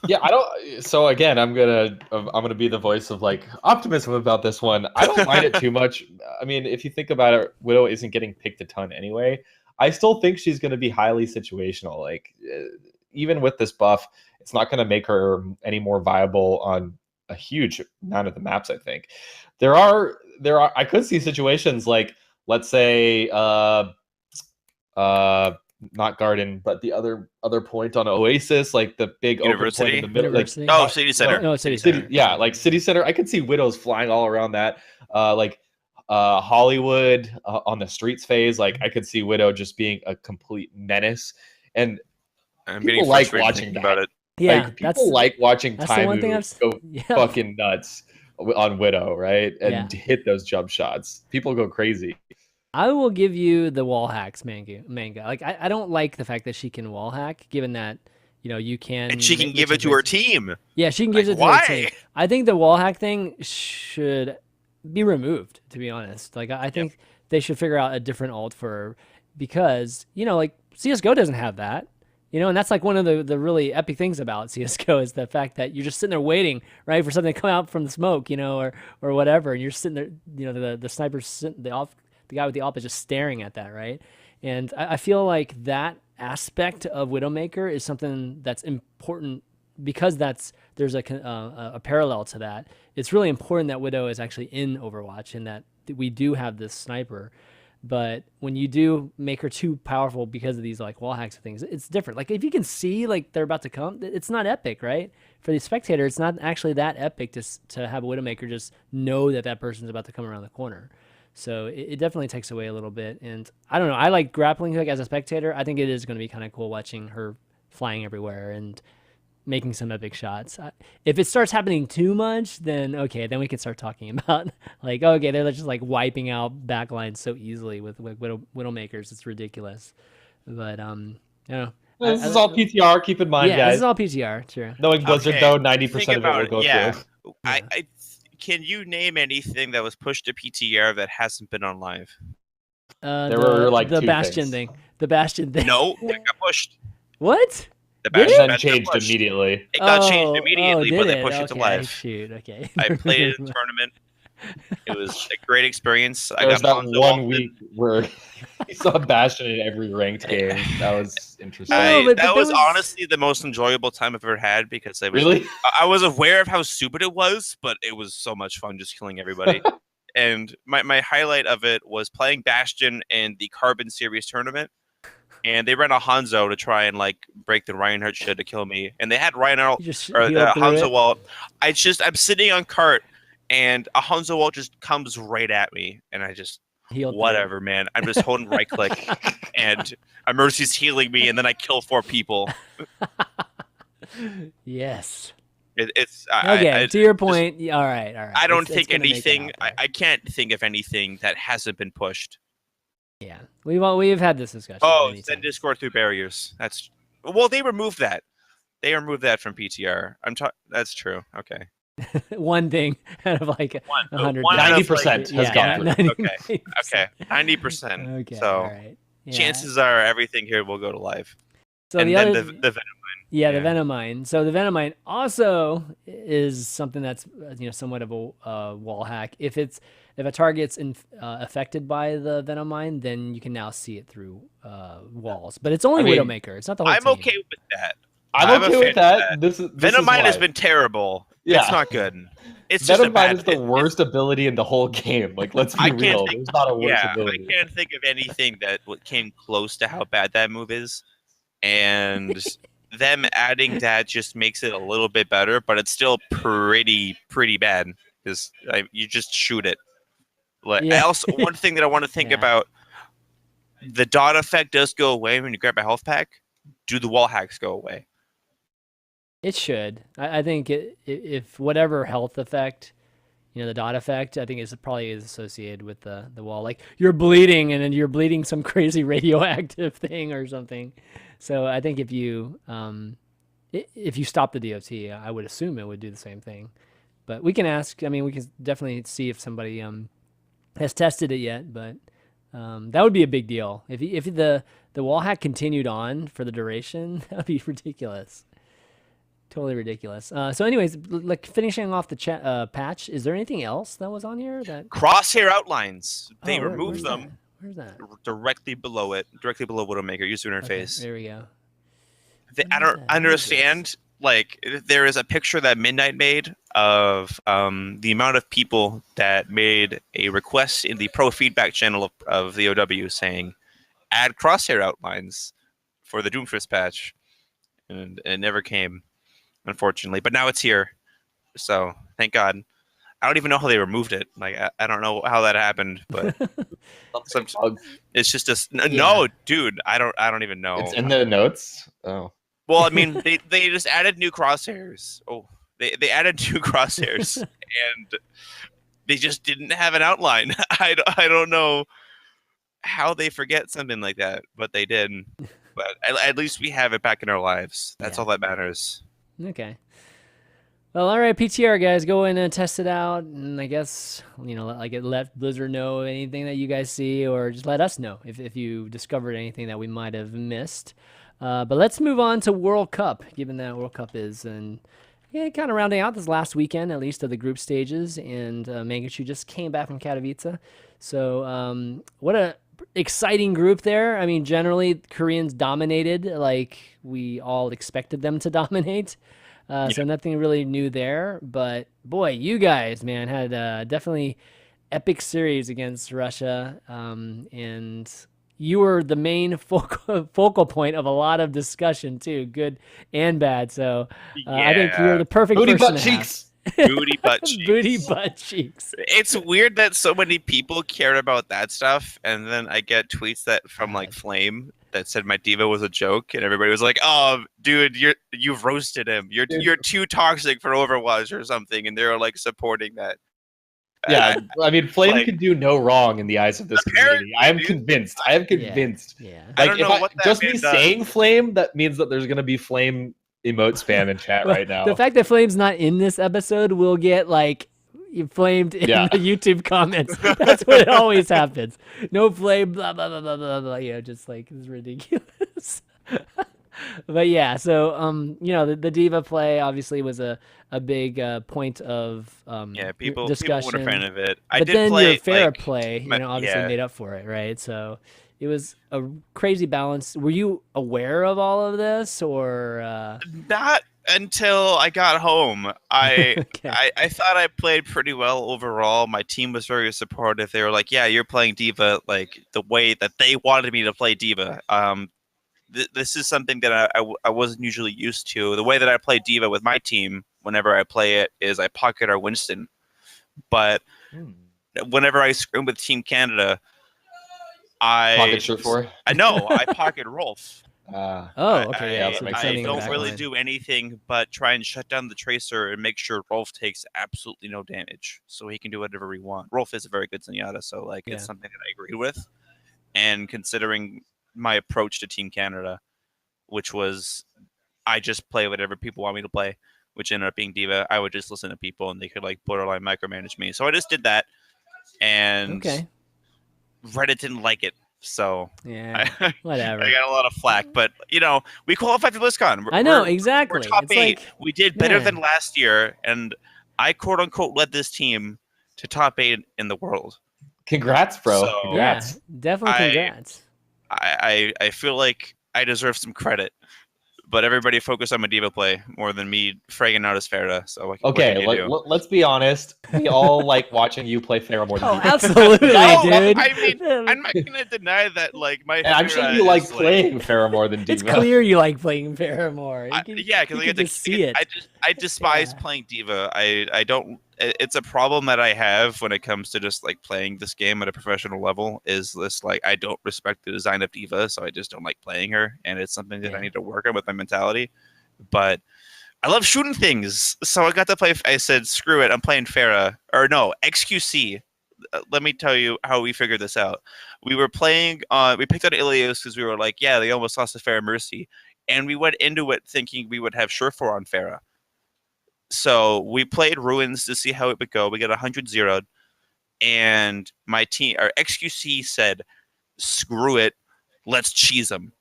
Yeah, I don't. So again, I'm gonna be the voice of like optimism about this one. I don't mind it too much. I mean, if you think about it, Widow isn't getting picked a ton anyway. I still think she's gonna be highly situational. Like even with this buff, it's not gonna make her any more viable on a huge amount of the maps. I think there are. I could see situations like let's say not garden, but the other point on Oasis, like the big open point in the middle, University? like Oh, City Center. No, City Center. yeah, like city center. I could see widows flying all around that. Like Hollywood on the streets phase, like I could see Widow just being a complete menace, and I'm people getting like frustrated watching thinking that. about it. Yeah, Like people like watching that's the one thing Taimu go yeah. fucking nuts on Widow, right? And Yeah. hit those jump shots. People go crazy. I will give you the wall hacks manga. Like I don't like the fact that she can wall hack, given that you can. And she can which give is it to great her team. Yeah, she can give it to why? her team. I think the wall hack thing should be removed. To be honest, like I think they should figure out a different ult for her because like CS:GO doesn't have that. And that's like one of the really epic things about CS:GO is the fact that you're just sitting there waiting, right, for something to come out from the smoke, or whatever, and you're sitting there, the sniper's sitting, the guy with the AWP is just staring at that, right? And I feel like that aspect of Widowmaker is something that's important because there's a parallel to that. It's really important that Widow is actually in Overwatch and that we do have this sniper. But when you do make her too powerful because of these like wall hacks and things, it's different. Like if you can see like they're about to come, it's not epic, right? For the spectator, it's not actually that epic to have a Widowmaker just know that person's about to come around the corner. So it definitely takes away a little bit. And I don't know. I like grappling hook as a spectator. I think it is going to be kind of cool watching her flying everywhere and making some epic shots. If it starts happening too much, then okay, then we can start talking about like, okay, they're just like wiping out backlines so easily with Widowmakers. It's ridiculous. But This is all PTR. Keep in mind, yeah, guys. this is all PTR. Sure. Knowing Blizzard, Okay, though, 90% think of it about will go yeah. through. Can you name anything that was pushed to PTR that hasn't been on live? There were like the two Bastion things. thing. The Bastion thing. No, it got pushed. What? The And Bastion then got changed pushed. immediately. It got changed immediately, did but they it? pushed it to Okay, live. Shoot. Okay. I played it in a tournament. It was a great experience. I There was got that Hanzo one ulted. week where you saw Bastion in every ranked game. That was interesting. but that there was was- honestly the most enjoyable time I've ever had because Really? I was aware of how stupid it was, but it was so much fun just killing everybody. And my highlight of it was playing Bastion in the Carbon Series tournament. And they ran a Hanzo to try and like break the Reinhardt shit to kill me. And they had Reinhardt You just or healed the through Hanzo it? ult. I'm sitting on cart and a Hanzo ult just comes right at me. And I just Healed through whatever, man. I'm just holding right click and a Mercy's healing me and then I kill 4 people. it. Yes. It's Okay. To your point. All right. I don't It's think gonna make it anything. out there. I can't think of anything that hasn't been pushed. Yeah. We've had this discussion. Oh, many send times. Discord through barriers. That's well, they removed that. They removed that from PTR. That's true. Okay. One thing out of like 100. one out of, 90% has gone through. 90%. Okay. 90%. Okay. So all right. Yeah. chances are everything here will go to live. So and the then other, the Venom. yeah, the yeah. Venomine. So the Venomine also is something that's somewhat of a wall hack. If a target's affected by the Venomine, then you can now see it through walls. But it's only Widowmaker. It's not the whole I'm team. okay with that. I'm a okay fan with of that. This is Venomine has why. been terrible. Yeah. It's not good. It's just a Venomine bad. is the worst ability in the whole game. Like, let's be I can't real. think- There's not a worse Yeah, ability. I can't think of anything that came close to how bad that move is, and them adding that just makes it a little bit better, but it's still pretty bad because you just shoot it. Like, I Yeah. also one thing that I want to think Yeah. about: the dot effect does go away when you grab a health pack. Do the wall hacks go away? It should. I think if whatever health effect, the dot effect, I think is probably is associated with the wall. Like you're bleeding and then you're bleeding some crazy radioactive thing or something. So I think if you stop the DOT, I would assume it would do the same thing. But we can ask. I mean, we can definitely see if somebody has tested it yet. But that would be a big deal if the wall hack continued on for the duration. That would be ridiculous. Totally ridiculous. So, anyways, like finishing off the patch, is there anything else that was on here that Crosshair outlines. They where's removed them that? Where's that? directly below it, directly below Widowmaker user Okay, interface. there we go. I don't understand. Like, there is a picture that Midnight made of the amount of people that made a request in the pro feedback channel of the OW saying, add crosshair outlines for the Doomfist patch. And it never came, unfortunately. But now it's here. So, thank God. I don't even know how they removed it. Like, I don't know how that happened, but it's just no, dude. I don't even know. It's in the notes. Oh. Well, I mean, they just added new crosshairs. Oh, they added new crosshairs, and they just didn't have an outline. I don't know how they forget something like that, but they did. But at least we have it back in our lives. That's all that matters. Okay. Well, all right, PTR guys, go in and test it out, and I guess let Blizzard know anything that you guys see, or just let us know if you discovered anything that we might have missed. But let's move on to World Cup, given that World Cup is kind of rounding out this last weekend, at least of the group stages, and Mangachu just came back from Katowice. So what a exciting group there. I mean, generally, Koreans dominated like we all expected them to dominate. So nothing really new there. But, boy, you guys, man, had definitely epic series against Russia, and you were the main focal point of a lot of discussion too, good and bad. So I think you're the perfect booty person butt to cheeks. Booty butt cheeks. Booty butt cheeks. It's weird that so many people cared about that stuff, and then I get tweets from like Flame that said my diva was a joke, and everybody was like, "Oh, dude, you've roasted him. You're too toxic for Overwatch or something," and they're like supporting that. Yeah, I mean, Flame can do no wrong in the eyes of this community. I am convinced. I am convinced. Yeah. Like, I don't know what that just man me does. saying Flame, that means that there's going to be Flame emote spam in chat right now. The fact that Flame's not in this episode will get like flamed in the YouTube comments. That's what it always happens. No Flame, blah blah blah blah blah blah. Just like it's ridiculous. But yeah, so the diva play obviously was a big point of people discussion. weren't a fan of it. But then your Farah play, obviously made up for it, right? So it was a crazy balance. Were you aware of all of this, or not until I got home? I Okay. I thought I played pretty well overall. My team was very supportive. They were like, "Yeah, you're playing diva like the way that they wanted me to play diva." This is something that I wasn't usually used to. The way that I play diva with my team, whenever I play it, is I pocket our Winston. But whenever I scrim with Team Canada, Pocket shirt for? I know I pocket Rolf. Okay. I don't really do anything but try and shut down the tracer and make sure Rolf takes absolutely no damage, so he can do whatever he wants. Rolf is a very good Zenyatta, so it's something that I agree with. And considering my approach to Team Canada, which was I just play whatever people want me to play, which ended up being diva. I would just listen to people and they could like borderline micromanage me. So I just did that, and Reddit didn't like it. So whatever. I got a lot of flack, but we qualified for BlizzCon. I know exactly. We're top it's 8. Like, we did better than last year, and I quote unquote led this team to top 8 in the world. Congrats, bro. So, congrats. Yeah, definitely congrats. I feel like I deserve some credit, but everybody focused on my diva play more than me fragging out as Farah. So let's be honest. We all like watching you play Farah more than diva. Absolutely, dude. I mean, I'm not gonna deny that. Like my, and I'm sure you like playing Farah more than diva. It's clear you like playing Farah more. Because I get to see it. I despise playing diva. I don't it's a problem that I have when it comes to just like playing this game at a professional level. Is this like I don't respect the design of Diva, so I just don't like playing her, and it's something that I need to work on with my mentality. But I love shooting things, so I got to play. I said, "Screw it, I'm playing Pharah." Or no, XQC. Let me tell you how we figured this out. We were playing. We picked out Ilios because we were like, "Yeah, they almost lost to Pharah Mercy," and we went into it thinking we would have Surefour on Pharah. So we played Ruins to see how it would go. We got 100-0, and my team, our XQC, said, "Screw it, let's cheese them."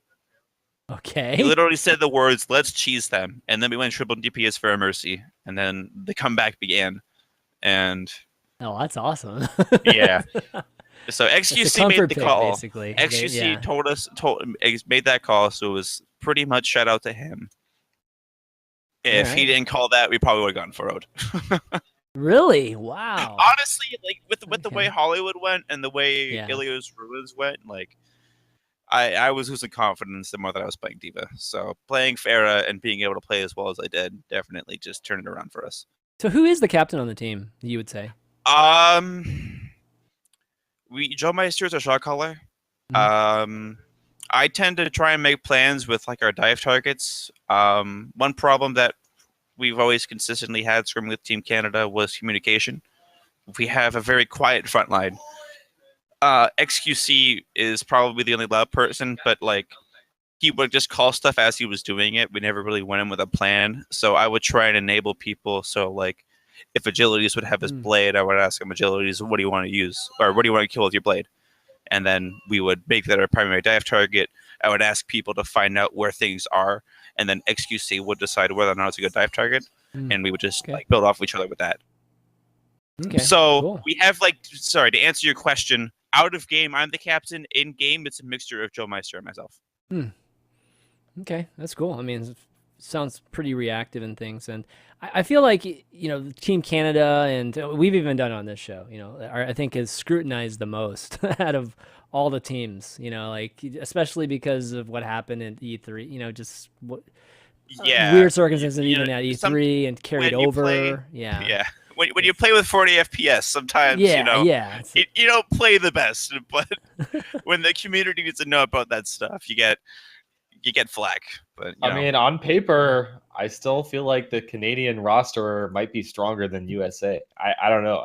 Okay. He literally said the words, "Let's cheese them," and then we went triple DPS for a Mercy, and then the comeback began. And oh, that's awesome. yeah. So XQC made the call. Basically. XQC made that call, so it was pretty much shout out to him. If he didn't call that, we probably would have gone for road. Really? Wow. Honestly, like with the way Hollywood went and the way Ilios Ruins went, like I was losing confidence the more that I was playing Diva. So playing Pharah and being able to play as well as I did definitely just turned it around for us. So who is the captain on the team, you would say? Joe Meister is our shot caller. I tend to try and make plans with like our dive targets. One problem that we've always consistently had scrimming with Team Canada was communication. We have a very quiet front line. XQC is probably the only loud person, but like he would just call stuff as he was doing it. We never really went in with a plan. So I would try and enable people. So like if Agilities would have his blade, I would ask him, Agilities, what do you want to use? Or what do you want to kill with your blade? And then we would make that our primary dive target. I would ask people to find out where things are, and then XQC would decide whether or not it's a good dive target, and we would just like build off each other with that. Okay, so we have like, sorry, to answer your question, out of game, I'm the captain. In game, it's a mixture of Joe Meister and myself. Okay, that's cool. I mean, it sounds pretty reactive and things, and I feel like, you know, Team Canada, and we've even done it on this show, you know, I think is scrutinized the most out of all the teams, you know, like especially because of what happened in E3, you know, just weird circumstances even at E3 and carried over. When you play with 40 FPS, sometimes you don't play the best, but when the community needs to know about that stuff, you get flack. But I mean, on paper, I still feel like the Canadian roster might be stronger than USA. I don't know.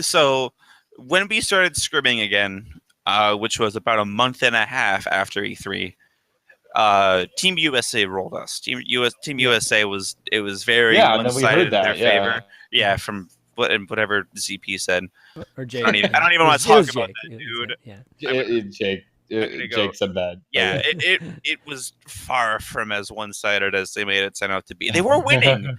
So when we started scrimming again, which was about a month and a half after E3, Team USA rolled us. Team USA was very one-sided in their favor. Yeah, from whatever ZP said. Or Jake. I don't even want to talk about that, dude. Jake said that. Yeah, it was far from as one-sided as they made it sound out to be. They were winning.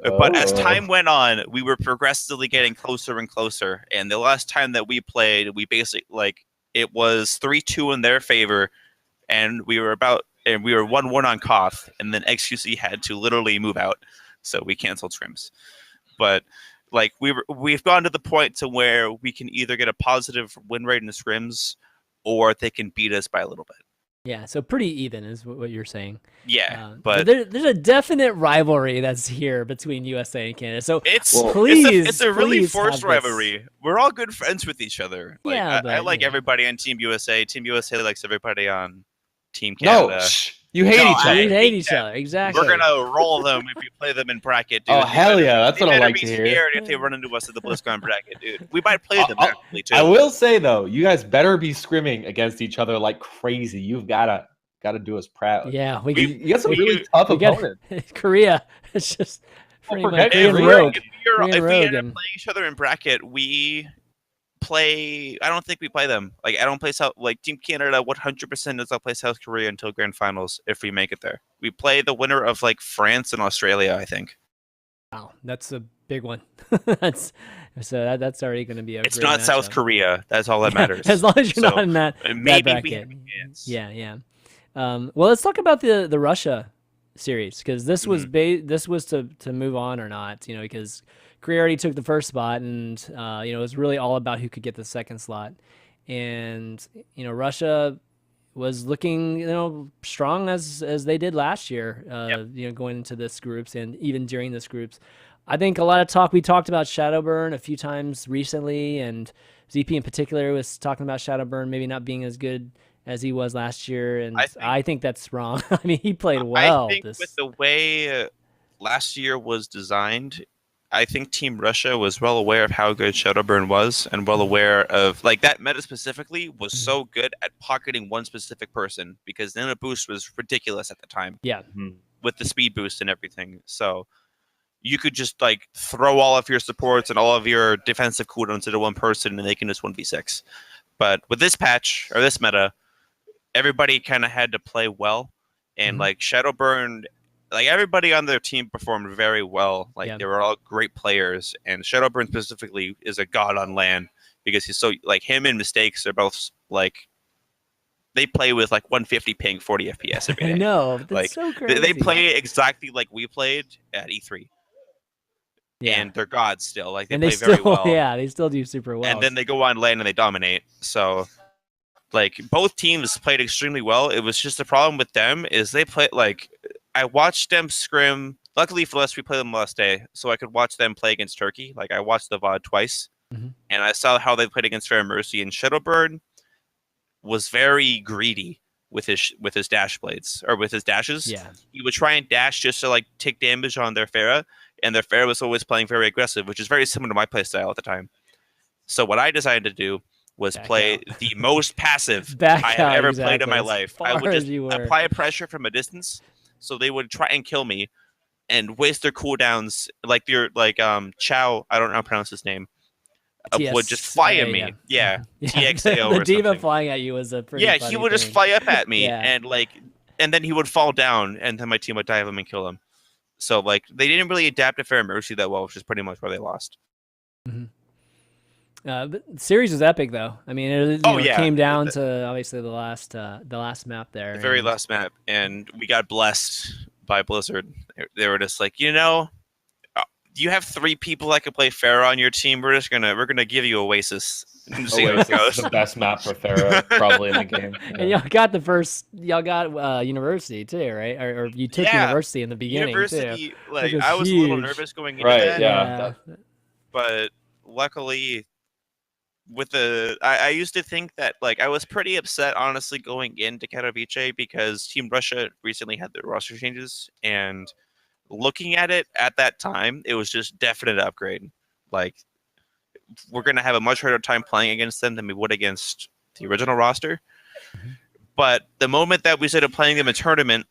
But as time went on, we were progressively getting closer and closer. And the last time that we played, we basically it was 3-2 in their favor, and we were 1-1 on Koth, and then XQC had to literally move out, so we canceled scrims. But like we've gone to the point to where we can either get a positive win rate in the scrims, or they can beat us by a little bit. Yeah, so pretty even is what you're saying. Yeah, but there's a definite rivalry that's here between USA and Canada. So it's a really forced rivalry. We're all good friends with each other. Like, I like everybody on Team USA. Team USA likes everybody on Team Canada. No, you hate each other. You hate each other, exactly. We're gonna roll them if we play them in bracket, dude. Oh hell yeah, that's what I like to hear. Be scared if they run into us at the BlizzCon bracket, dude. We might play them actually too. I will say though, you guys better be scrimming against each other like crazy. You've gotta do us proud. Yeah, you got some really tough opponents. Korea, it's just pretty much if we end up playing each other in bracket, we play. I don't think we play them. Like I don't play South. Like Team Canada, 100% does not play South Korea until grand finals if we make it there. We play the winner of like France and Australia, I think. Wow, that's a big one. that's already going to be a. It's not South Korea. That's all that matters. As long as you're not in that bracket. Yeah. Well, let's talk about the Russia series, because this was to move on or not. You know, because Korea already took the first spot, and it was really all about who could get the second slot. And Russia was looking strong as they did last year. Going into this groups and even during this groups. I think a lot of talk. We talked about Shadowburn a few times recently, and ZP in particular was talking about Shadowburn maybe not being as good as he was last year, and I think that's wrong. I mean, he played well. I think with the way last year was designed, I think Team Russia was well aware of how good Shadowburn was, and well aware of like that meta specifically was so good at pocketing one specific person, because then a boost was ridiculous at the time. Yeah. With the speed boost and everything. So you could just like throw all of your supports and all of your defensive cooldowns into one person and they can just 1v6. But with this patch or this meta, everybody kind of had to play well. And like Shadowburn, like everybody on their team performed very well. Like they were all great players. And Shadowburn specifically is a god on LAN because he's so like him and Mistakes are both like they play with like 150 ping, 40 FPS every day. I know. That's like so crazy. they play exactly like we played at E3. Yeah. And they're gods still. Like they and play they still, very well. Yeah, they still do super well. And then they go on lane and they dominate. So like both teams played extremely well. It was just the problem with them is they play like I watched them scrim. Luckily for us, we played them last day, so I could watch them play against Turkey. Like I watched the VOD twice, and I saw how they played against Fair Mercy. And Shadowburn was very greedy with his dash blades or with his dashes. Yeah, he would try and dash just to like take damage on their Pharah, and their Pharah was always playing very aggressive, which is very similar to my playstyle at the time. So what I decided to do was play the most passive I have ever played in my life. I would just apply pressure from a distance, so they would try and kill me and waste their cooldowns. Like Chow, I don't know how to pronounce his name, would just fly at me. Yeah. TXAO the or diva something. flying at you was a pretty funny he would thing. just fly up at me and then he would fall down and then my team would dive him and kill him. So like they didn't really adapt to Fair Mercy that well, which is pretty much where they lost. But the series was epic though. I mean, it came down to obviously the last map there. The very last map, and we got blessed by Blizzard. They were just like, you have 3 people that can play Pharah on your team. We're gonna give you Oasis. See how it goes. The best map for Pharah probably in the game. Yeah. And y'all got University too, right? Or you took University in the beginning University, too. Like I was a little nervous going into that. Yeah. But luckily, I used to think that like I was pretty upset honestly going into Katowice because Team Russia recently had their roster changes, and looking at it at that time, it was just definite upgrade. Like we're gonna have a much harder time playing against them than we would against the original roster. But the moment that we started playing them in tournament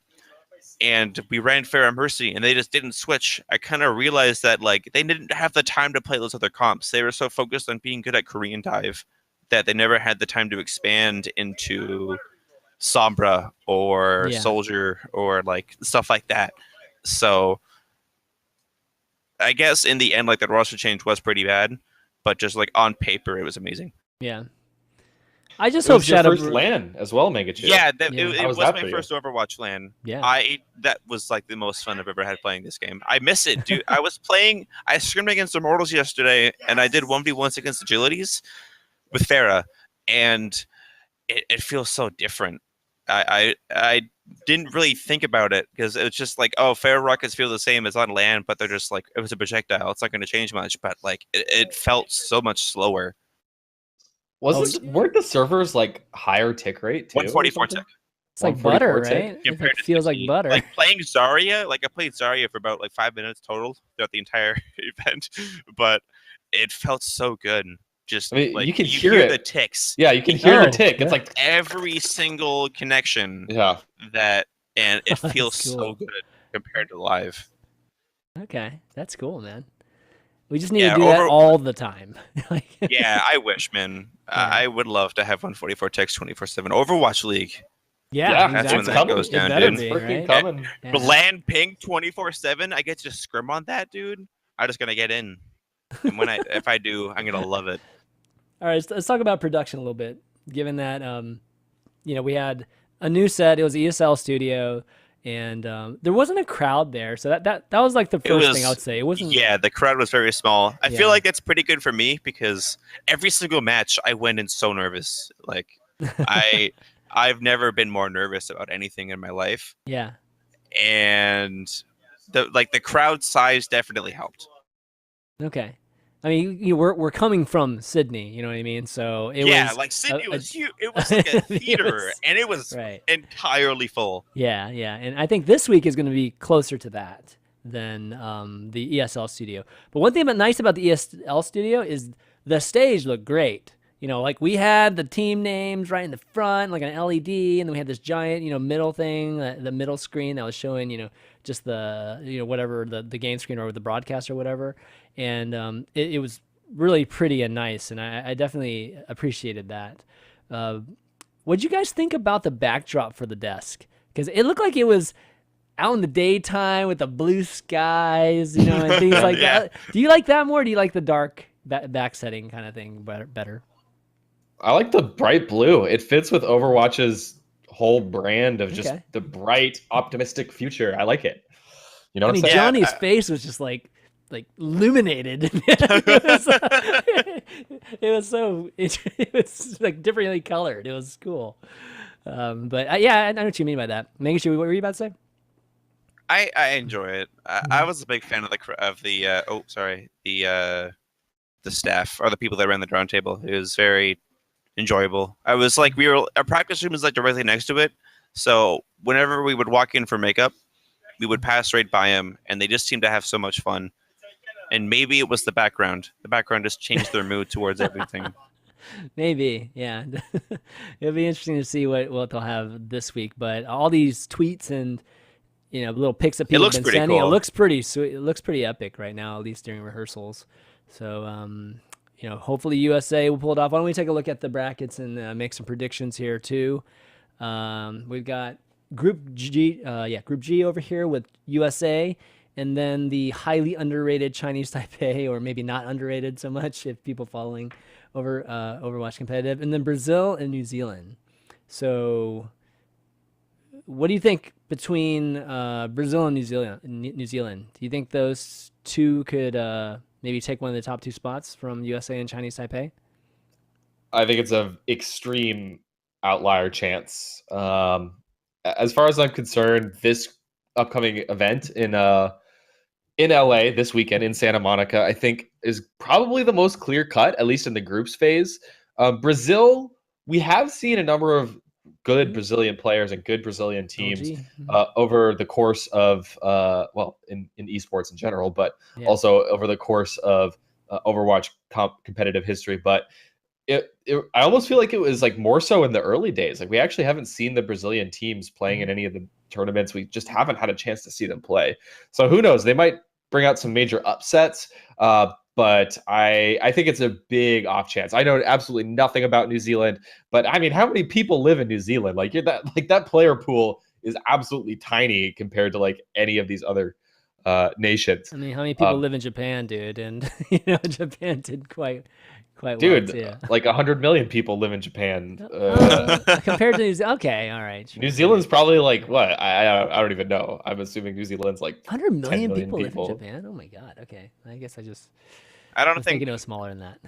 and we ran Fair Mercy and they just didn't switch, I kind of realized that like they didn't have the time to play those other comps. They were so focused on being good at Korean dive that they never had the time to expand into Sombra or Soldier or like stuff like that. So I guess in the end, like the roster change was pretty bad, but just like on paper, it was amazing. Yeah. I just hope Shadow first LAN as well, Mangachu. Yeah, it was my first Overwatch LAN. Yeah, that was like the most fun I've ever had playing this game. I miss it, dude. I scrimmed against Immortals yesterday, and I did 1v1s against Agilities with Pharah, and it feels so different. I didn't really think about it because it was just like, oh, Pharah rockets feel the same as on LAN, but they're just like it was a projectile. It's not going to change much, but like it felt so much slower. Weren't the servers like higher tick rate too? 144 tick. It's like butter, right? It feels like butter. Like playing Zarya, like I played Zarya for about like 5 minutes total throughout the entire event, but it felt so good. Just like you can hear the ticks. Yeah, you can hear the tick. It's like every single connection. Yeah. And it feels so good compared to live. Okay, that's cool, man. We just need to do that all the time. Yeah, I wish, man. I would love to have 144 ticks 24/7. Overwatch League. Yeah, that's when that goes down, dude. Freaking coming. LAN ping 24/7. I get to scrim on that, dude. I'm just gonna get in, and if I do, I'm gonna love it. All right, let's talk about production a little bit. Given that we had a new set, it was ESL Studio, and there wasn't a crowd there, so that was like the first thing I would say. It wasn't. Yeah, the crowd was very small. I feel like that's pretty good for me because every single match I went in so nervous. Like I've never been more nervous about anything in my life. Yeah, and the crowd size definitely helped. Okay. I mean, we're coming from Sydney, you know what I mean? So it Yeah, was like Sydney was huge. It was like a it theater, was- and it was right. entirely full. Yeah, yeah. And I think this week is going to be closer to that than the ESL studio. But one thing nice about the ESL studio is the stage looked great. Like we had the team names right in the front, like an LED, and then we had this giant, middle thing, the middle screen that was showing, just the, whatever the game screen or the broadcast or whatever. And it was really pretty and nice, and I definitely appreciated that. Uh, What'd you guys think about the backdrop for the desk? Because it looked like it was out in the daytime with the blue skies, and things like Yeah. that. Do you like that more? Or do you like the dark back setting kind of thing better? I like the bright blue. It fits with Overwatch's whole brand of just Okay. the bright, optimistic future. I like it. You know I what I'm mean, saying? Yeah, Johnny's face was just like illuminated. it was, it was so it was like differently colored. It was cool. But yeah, I know what you mean by that. Mangachu, what were you about to say? I enjoy it. I was a big fan of the staff or the people that ran the round table. It was very enjoyable. I was like, our practice room is like directly next to it, so whenever we would walk in for makeup, we would pass right by them, and they just seemed to have so much fun. And maybe it was the background. The background just changed their mood towards everything. Maybe, yeah. It'll be interesting to see what they'll have this week. But all these tweets and little pics that people have looks been pretty sending, it cool. looks pretty sweet. It looks pretty epic right now, at least during rehearsals. So hopefully USA will pull it off. Why don't we take a look at the brackets and make some predictions here too? We've got Group G, Group G over here with USA, and then the highly underrated Chinese Taipei, or maybe not underrated so much if people following Overwatch competitive, and then Brazil and New Zealand. So, what do you think between Brazil and New Zealand? Do you think those two could maybe take one of the top two spots from USA and Chinese Taipei? I think it's an extreme outlier chance. As far as I'm concerned, this upcoming event in LA this weekend in Santa Monica, I think is probably the most clear cut, at least in the groups phase. Brazil, we have seen a number of good Brazilian players and good Brazilian teams LG. over the course of, in esports in general, but Yeah. also over the course of Overwatch competitive history. But I almost feel like it was like more so in the early days. Like we actually haven't seen the Brazilian teams playing in any of the tournaments. We just haven't had a chance to see them play. So who knows? They might bring out some major upsets. But I think it's a big off chance. I know absolutely nothing about New Zealand, but I mean, how many people live in New Zealand? Like that player pool is absolutely tiny compared to like any of these other nations. I mean, how many people live in Japan, dude? And Japan did quite well Dude, too. like 100 million people live in Japan. Compared to New Zealand, okay, all right. New Zealand's probably like what? I don't even know. I'm assuming New Zealand's like 100 10 million million people live in Japan. Oh my god. Okay, I guess I I was thinking it was smaller than that.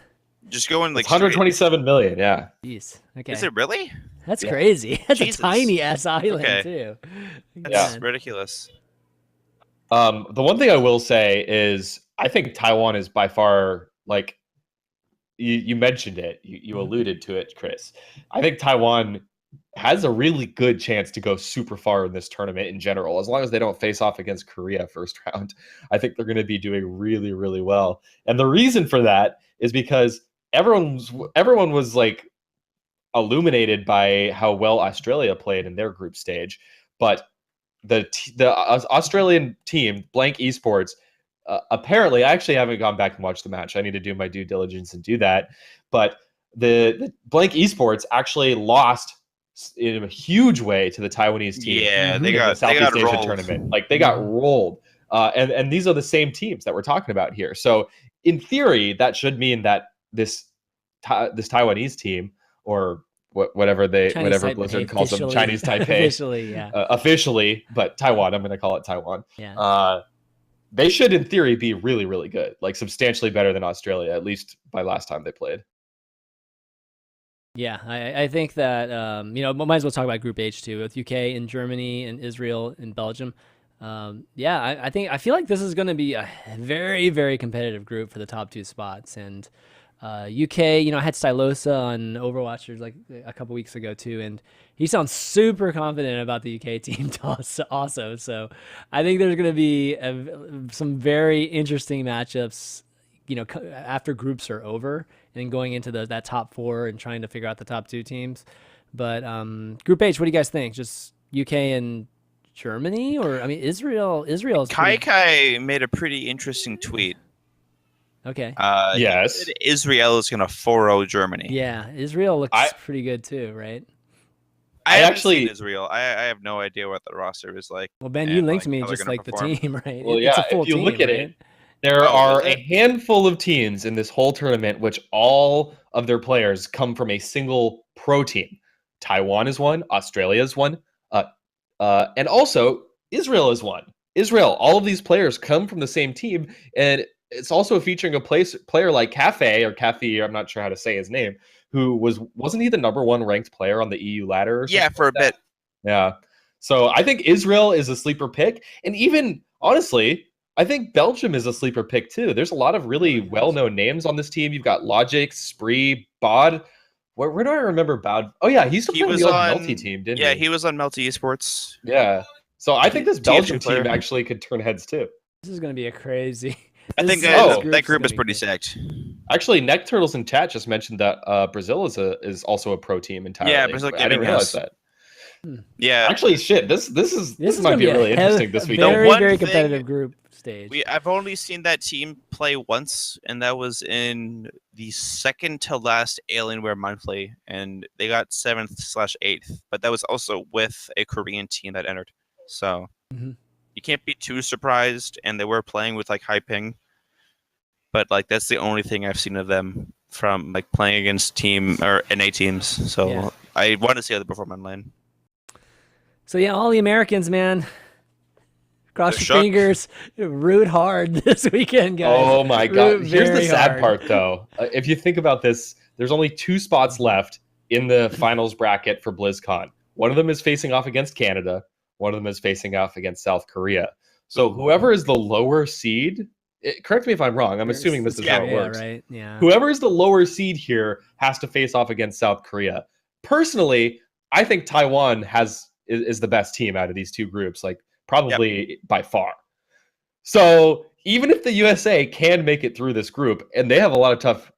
just going like It's 127 million. Yeah. Jeez. Okay. Is it really? That's Yeah. crazy. That's Jesus. a tiny ass island Okay. too. That's God. ridiculous. The one thing I will say is I think Taiwan is by far like you mentioned it. You alluded to it, Chris. I think Taiwan has a really good chance to go super far in this tournament in general, as long as they don't face off against Korea first round. I think they're going to be doing really, really well. And the reason for that is because everyone was like illuminated by how well Australia played in their group stage, but the Australian team, Blank Esports, apparently, I actually haven't gone back and watched the match. I need to do my due diligence and do that. But the Blank Esports actually lost in a huge way to the Taiwanese team. Yeah, in they the got Southeast Asia rolled. tournament. Like they got rolled, and these are the same teams that we're talking about here. So in theory, that should mean that this Taiwanese team, or whatever Taipei, Blizzard calls them, officially. Chinese Taipei, Officially, yeah. Officially, but Taiwan. I'm going to call it Taiwan. Yeah. They should, in theory, be really, really good, like substantially better than Australia, at least by last time they played. Yeah, I think that might as well talk about Group H too, with UK and Germany and Israel and Belgium. Yeah, I feel like this is going to be a very, very competitive group for the top 2 spots. And UK, I had Stylosa on Overwatchers like a couple weeks ago too, and he sounds super confident about the UK team also. So I think there's going to be some very interesting matchups, after groups are over and going into that top 4 and trying to figure out the top 2 teams. But Group H, what do you guys think? Just UK and Germany, or I mean Israel's Kai Kai made a pretty interesting tweet. Okay. Yes. He said Israel is going to 4-0 Germany. Yeah, Israel looks pretty good too, right? I haven't actually seen Israel. I have no idea what the roster is like. Well, Ben, you linked like, me how they're just gonna like perform. the team, right? Well, It's yeah, a full if you team, look at right? it, there are is a it? handful of teams in this whole tournament which all of their players come from a single pro team. Taiwan is one, Australia is one, and also Israel is one. Israel, all of these players come from the same team, and it's also featuring a player like Cafe, I'm not sure how to say his name, who wasn't he the number 1 ranked player on the EU ladder or something? Yeah, for a bit. Yeah. So I think Israel is a sleeper pick. And even, honestly, I think Belgium is a sleeper pick too. There's a lot of really well-known names on this team. You've got Logic, Spree, Bod. Where do I remember Bod? Oh, yeah, he used to play on the old Melty team, didn't he? Yeah, he was on Melty Esports. Yeah. So I think this TF2 Belgium player. team actually could turn heads too. This is going to be a crazy. I think Oh, that group is pretty stacked. Actually, Neck Turtles in chat just mentioned that Brazil is also a pro team entirely. Yeah, Brazil I didn't realize that. Yeah, Actually, shit, this might gonna be really interesting this weekend. Very, one very thing- competitive group stage. I've only seen that team play once, and that was in the second to last Alienware monthly, and they got 7th/8th. But that was also with a Korean team that entered, so you can't be too surprised. And they were playing with like high ping, but like that's the only thing I've seen of them from like playing against team or NA teams. So Yeah. I want to see how they perform on lane. So yeah, all the Americans, man. Cross They're your shook. fingers, root hard this weekend, guys. Oh my god! Root Here's the very sad hard. part, though. If you think about this, there's only 2 spots left in the finals bracket for BlizzCon. One of them is facing off against Canada. One of them is facing off against South Korea. So whoever is the lower seed, correct me if I'm wrong. I'm assuming this is how it works. Right? Yeah. Whoever is the lower seed here has to face off against South Korea. Personally, I think Taiwan is the best team out of these 2 groups, like probably by far. So even if the USA can make it through this group, and they have a lot of tough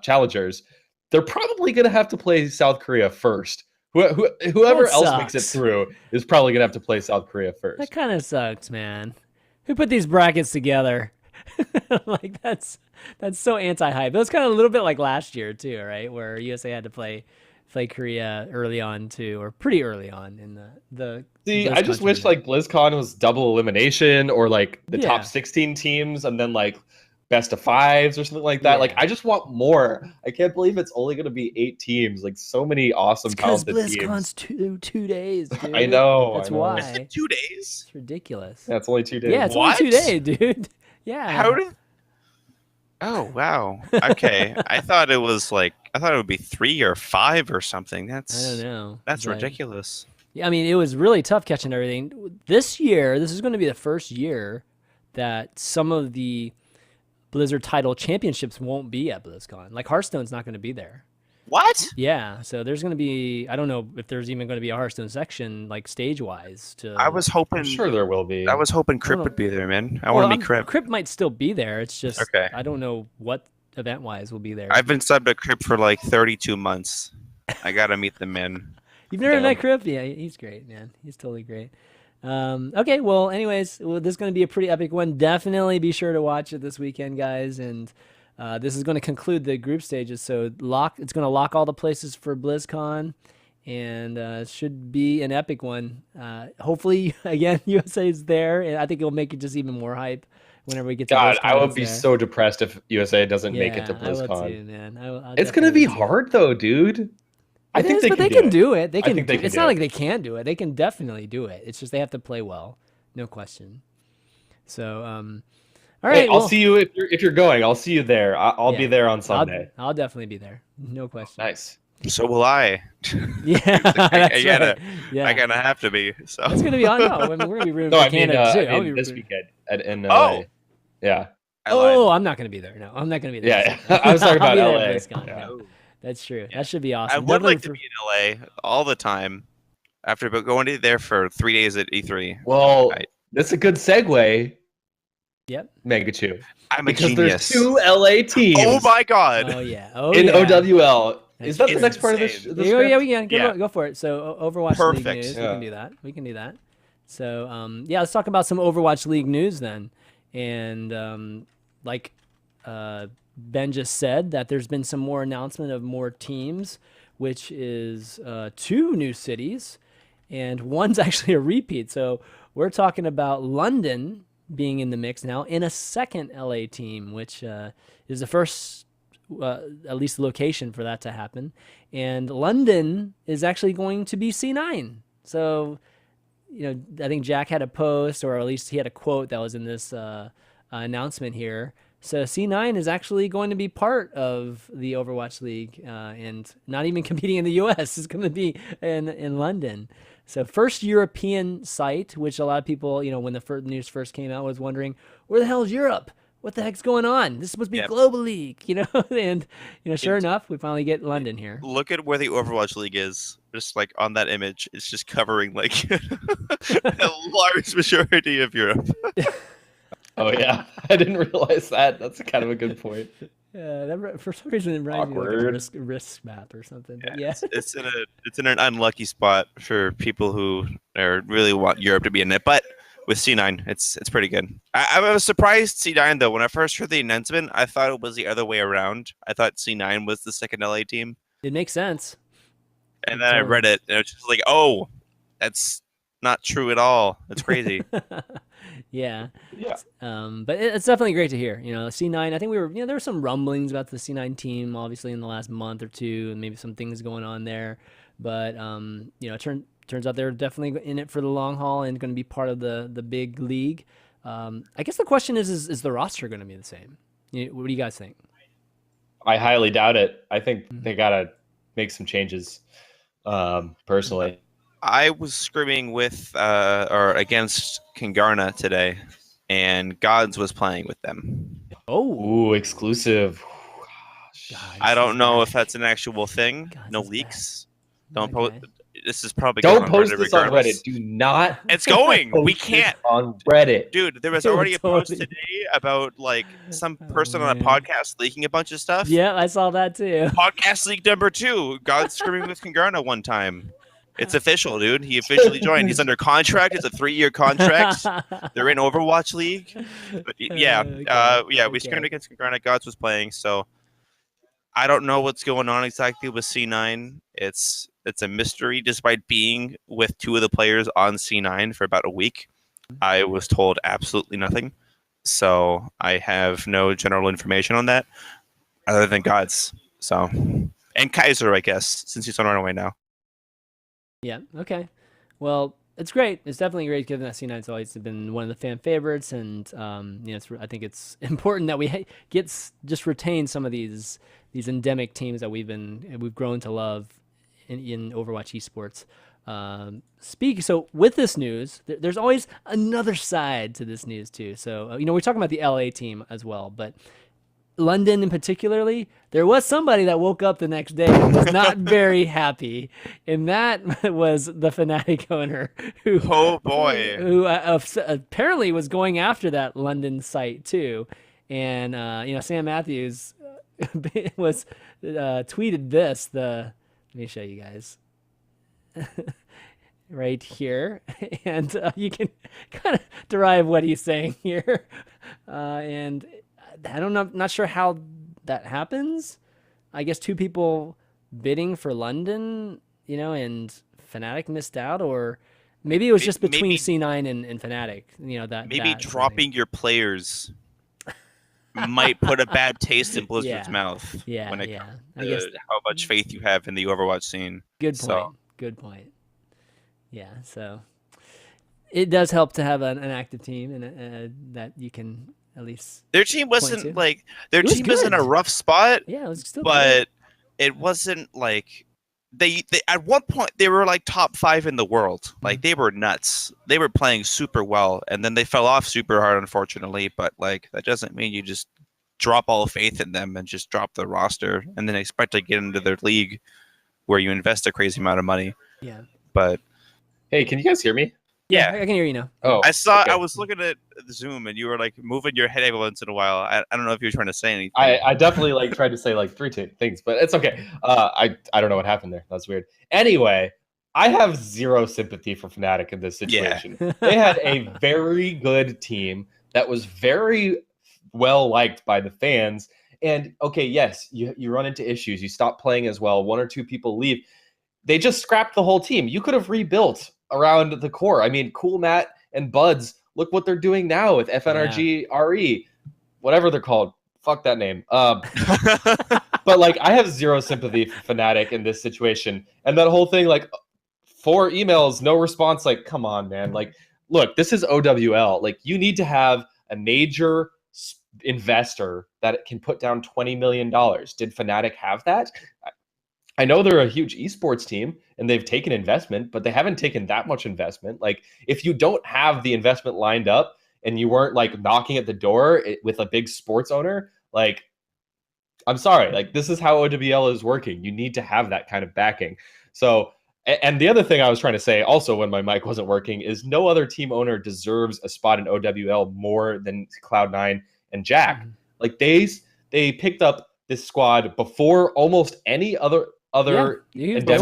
challengers, they're probably going to have to play South Korea first. Whoever That else makes it sucks. through is probably going to have to play South Korea first. That kind of sucks, man. Who put these brackets together? Like that's so anti-hype. It was kind of a little bit like last year too, right? Where USA had to play Korea early on too, or pretty early on in the. See, BlizzCon I just wish tournament. like BlizzCon was double elimination, or like the Yeah. top 16 teams and then like best of 5s or something like that. Yeah. Like I just want more. I can't believe it's only going to be 8 teams. Like so many awesome Because talented BlizzCon's teams. two days, dude. I know. That's I know. why. Is it 2 days? It's ridiculous. Yeah, it's only 2 days. Yeah, it's What? only 2 days, dude. Yeah. How did? Oh wow. Okay, I thought it would be 3 or 5 or something. I don't know. That's But- ridiculous. Yeah, I mean, it was really tough catching everything. This year, this is going to be the first year that some of the Blizzard title championships won't be at BlizzCon. Like Hearthstone's not going to be there. What? Yeah, so there's going to be, I don't know if there's even going to be a Hearthstone section like stage-wise. I was hoping. I'm sure there will be. I was hoping Crypt know. would be there, man. I want to meet Crypt. Crypt might still be there. It's just Okay. I don't know what event-wise will be there. I've been subbed to Crypt for like 32 months. I gotta meet the man. You've never Yeah. met Crypt? Yeah, he's great, man. He's totally great. Okay, well, anyways, this is going to be a pretty epic one. Definitely be sure to watch it this weekend, guys. And this is going to conclude the group stages. So it's going to lock all the places for BlizzCon, and it should be an epic one. Hopefully, again, USA is there, and I think it'll make it just even more hype whenever we get to God, BlizzCon. I would it's be there. so depressed if USA doesn't make it to Yeah, I will BlizzCon. too, man. I'll It's going to be definitely will too. hard though, dude. I think But they can do it. They I can. think they can It's do not it. like they can't do it. They can definitely do it. It's just they have to play well, no question. So, all right. Hey, I'll see you if you're going. I'll see you there. I'll be Yeah. there on Sunday. I'll definitely be there, no question. Nice. So will I. Yeah, that's right. Yeah, I kind of have to be. So it's gonna be on. No, I mean, we're gonna be rooting No, for I mean, Canada too. I I'll mean be this rooting. weekend in LA. oh, Yeah, I lied. Oh, I'm not gonna be there. No, I'm not gonna be there. yeah. this weekend. I was talking I'll about be there LA. at BlizzCon. Yeah. Yeah, Oh. that's true. Yeah. That should be I awesome. would like to Definitely be in LA all the time. After going to there for 3 days at E3. Well, I- that's a good segue, Yep. Mangachu, I'm a because there's genius. 2 LA teams Oh my god. Oh yeah. Oh in yeah. OWL. Is that the It's next part of this? insane. The Yeah, yeah, we script? can. Yeah. Go for it. So Overwatch League Perfect. news. We Yeah. can do that. We can do that. So yeah, let's talk about some Overwatch League news then. And like Ben just said, that there's been some more announcement of more teams, which is 2 new cities, and one's actually a repeat. So we're talking about London being in the mix now in a second LA team, which is the first, at least the location for that to happen. And London is actually going to be C9. So, I think Jack had a post, or at least he had a quote that was in this announcement here. So C9 is actually going to be part of the Overwatch League, and not even competing in the US. It's going to be in London. So first European site, which a lot of people, when the news first came out, was wondering, where the hell is Europe? What the heck's going on? This is supposed to be Yep. Global League, and sure enough, we finally get London here. Look at where the Overwatch League is. Just like on that image, it's just covering like a large majority of Europe. Oh yeah, I didn't realize that. That's kind of a good point. Yeah, for some reason it reminds me of like a Awkward. risk map or something. But Yeah, yeah. it's in an unlucky spot for people who really want Europe to be in it. But with C9, it's pretty good. I was surprised C9 though. When I first heard the announcement, I thought it was the other way around. I thought C9 was the second LA team, It makes sense. and then I read it, and it was just like, oh, that's not true at all. That's crazy. Yeah. Yeah. But it's definitely great to hear. C9. I think there were some rumblings about the C9 team, obviously in the last month or two, and maybe some things going on there. But turns out they're definitely in it for the long haul and going to be part of the big league. I guess the question is the roster going to be the same? What do you guys think? I highly doubt it. I think they gotta make some changes. Personally, I was screaming with or against Kingarna today, and Gods was playing with them. Oh, ooh, exclusive. God, I this don't is know back. if that's an actual thing. Gods No is leaks. back. Don't post. Okay. This is probably Don't going on post Reddit this on regardless. Reddit. Do not. It's going. We post can't. this on Reddit. Dude, there was It will already a post totally- today about like some Oh, person on a man. podcast leaking a bunch of stuff. Yeah, I saw that too. Podcast leak number 2. God screaming with Kingarna one time. It's official, dude. He officially joined. He's under contract. It's a 3-year contract. They're in Overwatch League. But yeah, we screamed against Kingarna. Gods was playing, so I don't know what's going on exactly with C9. It's a mystery. Despite being with 2 of the players on C9 for about a week, I was told absolutely nothing. So I have no general information on that other than Gods. So, and Kaiser, I guess, since he's on Runaway now. Yeah. Okay. Well, it's great. It's definitely great, given that C9's always been one of the fan favorites, and I think it's important that we just retain some of these endemic teams that we've grown to love in Overwatch esports. So with this news, there's always another side to this news too. So we're talking about the LA team as well, but London in particularly, there was somebody that woke up the next day and was not very happy, and that was the Fnatic owner who Oh boy. who apparently was going after that London site too. And Sam Matthews was tweeted this. Let me show you guys right here, and you can kind of derive what he's saying here. And I don't know, not sure how that happens. I guess 2 people bidding for London, and Fnatic missed out, or maybe it was just between Maybe- C9 and Fnatic. Maybe dropping your players might put a bad taste in Blizzard's Yeah. mouth. Yeah, when it yeah. comes I guess to how much faith you have in the Overwatch scene. good point. So- Good point. Yeah, so it does help to have an active team and that you can at least. Their team to. wasn't like their It was team was in a good. rough spot, Yeah, it was still. but it wasn't like they at one point they were like top 5 in the world. Like they were nuts. They were playing super well, and then they fell off super hard, unfortunately. But like that doesn't mean you just drop all faith in them and just drop the roster and then expect to get into their league where you invest a crazy amount of money. Yeah. But Hey, can you guys hear me? Yeah, I can hear you now. Oh, I was looking at Zoom and you were like moving your head every once in a while. I don't know if you were trying to say anything. I definitely like tried to say like 3 things, but it's okay. I don't know what happened there. That's weird. Anyway, I have zero sympathy for Fnatic in this situation. They had a very good team that was very well liked by the fans. And okay, yes, you run into issues. You stop playing as well. 1 or 2 people leave. They just scrapped the whole team. You could have rebuilt around the core. I mean, Cool Matt and Buds, look what they're doing now with FNRG RE, whatever they're called. Fuck that name. But like, I have zero sympathy for Fnatic in this situation. And that whole thing, like 4 emails, no response. Like, come on, man. Like, look, this is OWL. Like, you need to have a major investor that can put down $20 million. Did Fnatic have that? I know they're a huge esports team and they've taken investment, but they haven't taken that much investment. Like, if you don't have the investment lined up and you weren't like knocking at the door with a big sports owner, like, I'm sorry, like this is how OWL is working. You need to have that kind of backing. So, and the other thing I was trying to say also when my mic wasn't working is no other team owner deserves a spot in OWL more than Cloud9 and Jack. Like they picked up this squad before almost any other before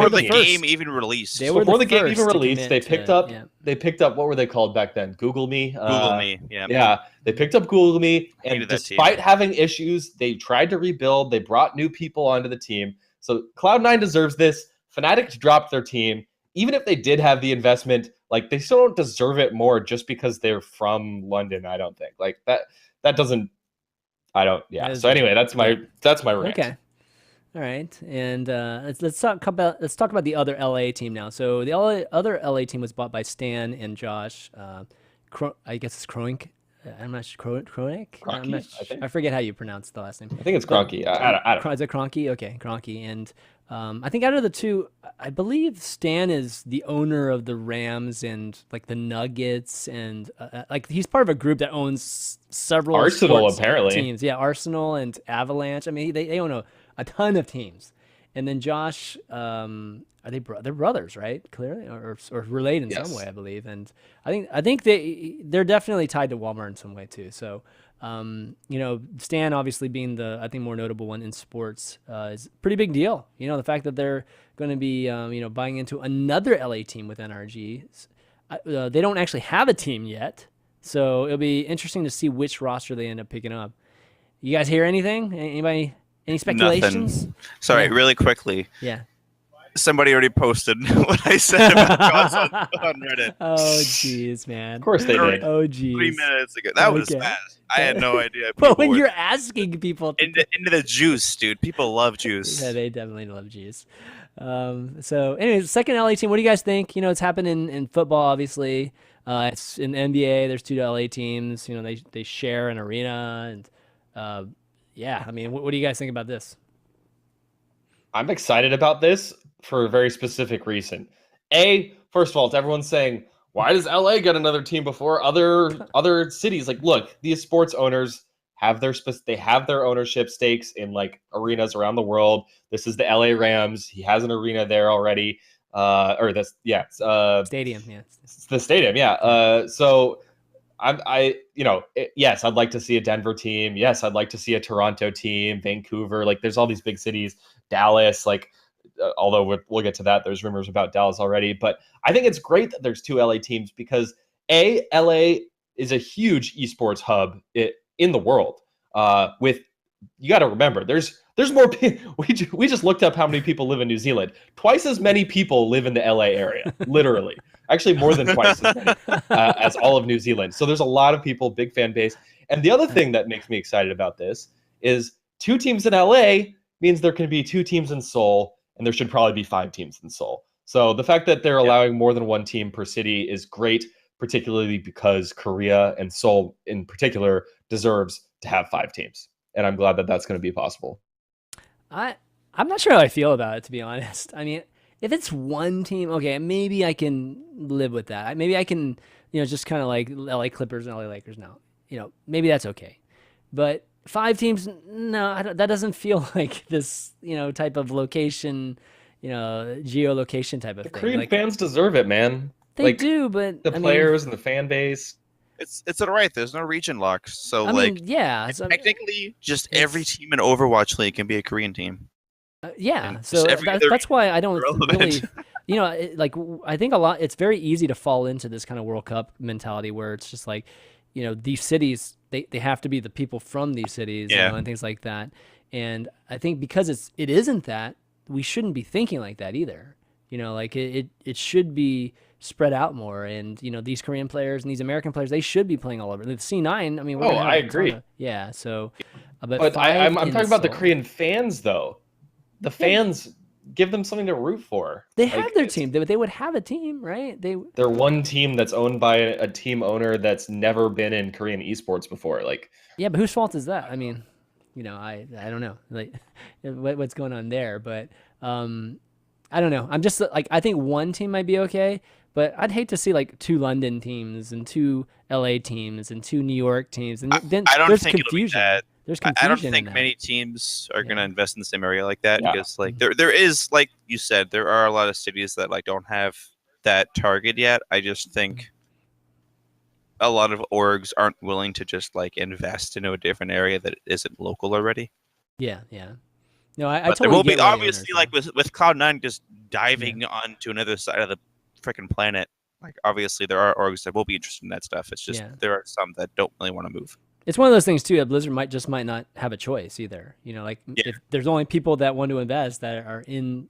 the game even released. Before the game even released, they picked up what were they called back then? Google Me. Google Me, yeah. Yeah, they picked up Google Me, and despite having issues, they tried to rebuild. They brought new people onto the team. So Cloud9 deserves this. Fnatic dropped their team. Even if they did have the investment, like they still don't deserve it more just because they're from London. I don't think like that doesn't. I don't. Yeah. So anyway, that's my rant. Okay. All right, and let's talk about the other LA team now. So the other LA team was bought by Stan and Josh. I guess it's Kroink. I'm not sure. Kronik? I forget how you pronounce the last name. I think it's Cronky. I don't know. Is it Cronky? Okay, Cronky. And I think out of the two, I believe Stan is the owner of the Rams and like the Nuggets, and like he's part of a group that owns several Arsenal apparently teams. Yeah, Arsenal and Avalanche. I mean, they own a ton of teams. And then Josh, are they they're brothers, right? Clearly, or related in some way, I believe. And I think they're definitely tied to Walmart in some way too. So, Stan obviously being the I think more notable one in sports is a pretty big deal. The fact that they're going to be buying into another LA team with NRG. They don't actually have a team yet, so it'll be interesting to see which roster they end up picking up. You guys hear anything? Anybody? Any speculations? Nothing. Sorry, really quickly. Yeah. Somebody already posted what I said about Josh on Reddit. Oh, jeez, man. Of course they did. Oh, jeez. 3 minutes ago. That was fast. I had no idea. But when you're asking people into the juice, dude. People love juice. Yeah, they definitely love juice. So, anyways, second LA team. What do you guys think? It's happened in football, obviously. It's in the NBA. There's 2 LA teams. They share an arena, and yeah, I mean, what do you guys think about this? I'm excited about this for a very specific reason. First of all, everyone's saying, why does LA get another team before other cities? Like, look, these sports owners have their ownership stakes in like arenas around the world. This is the LA Rams. He has an arena there already. Stadium, yeah. It's the stadium, yeah. So yes, I'd like to see a Denver team. Yes, I'd like to see a Toronto team, Vancouver. Like, there's all these big cities, Dallas. Like, although we'll get to that. There's rumors about Dallas already, but I think it's great that there's 2 LA teams because LA is a huge esports hub in the world. You got to remember, there's more people. We just looked up how many people live in New Zealand. Twice as many people live in the LA area, literally. Actually, more than twice as many as all of New Zealand. So there's a lot of people, big fan base. And the other thing that makes me excited about this is 2 teams in LA means there can be 2 teams in Seoul, and there should probably be 5 teams in Seoul. So the fact that they're allowing more than 1 team per city is great, particularly because Korea and Seoul in particular deserves to have 5 teams. And I'm glad that that's going to be possible. I'm not sure how I feel about it, to be honest. I mean, if it's one team, okay, maybe I can live with that. Maybe I can, just kind of like LA Clippers and LA Lakers now. Maybe that's okay. But 5 teams, no, that doesn't feel like this, type of location, geolocation type of The thing. Korean Like, fans deserve it, man. they Like do, but the I players and the fan base. It's all right. There's no region locks, so mean, yeah. So, technically, just every it's- team in Overwatch League can be a Korean team. yeah. And So just every other that's why I don't irrelevant. really, I think a lot. It's very easy to fall into this kind of World Cup mentality where it's just like, these cities they have to be the people from these cities, Yeah. and things like that. And I think because it isn't that, we shouldn't be thinking like that either. Like it should be spread out more, and these Korean players and these American players, they should be playing all over. The C9, I mean, we're Oh, gonna have I a ton agree. yeah. So, But I'm talking about the Korean fans though. The fans give them something to root for. They Like, have their team. They would have a team, right? They're one team that's owned by a team owner that's never been in Korean esports before. Like, Yeah, but whose fault is that? I mean, I don't know, like what's going on there, but I don't know. I'm just like, I think one team might be okay, but I'd hate to see like 2 London teams and 2 LA teams and 2 New York teams, and then I don't there's think it'll be confusion. that. There's I confusion. don't think in many that. teams are going to Yeah. invest in the same area like that Yeah. because there is, like you said, there are a lot of cities that don't have that target yet. I just think a lot of orgs aren't willing to just invest into a different area that isn't local already. Yeah. No, I But totally there will get be why the obviously owners with Cloud9 just diving onto another side of the freaking planet. Like obviously there are orgs that will be interested in that stuff. It's just there are some that don't really want to move. It's one of those things too that Blizzard might not have a choice either. If there's only people that want to invest that are in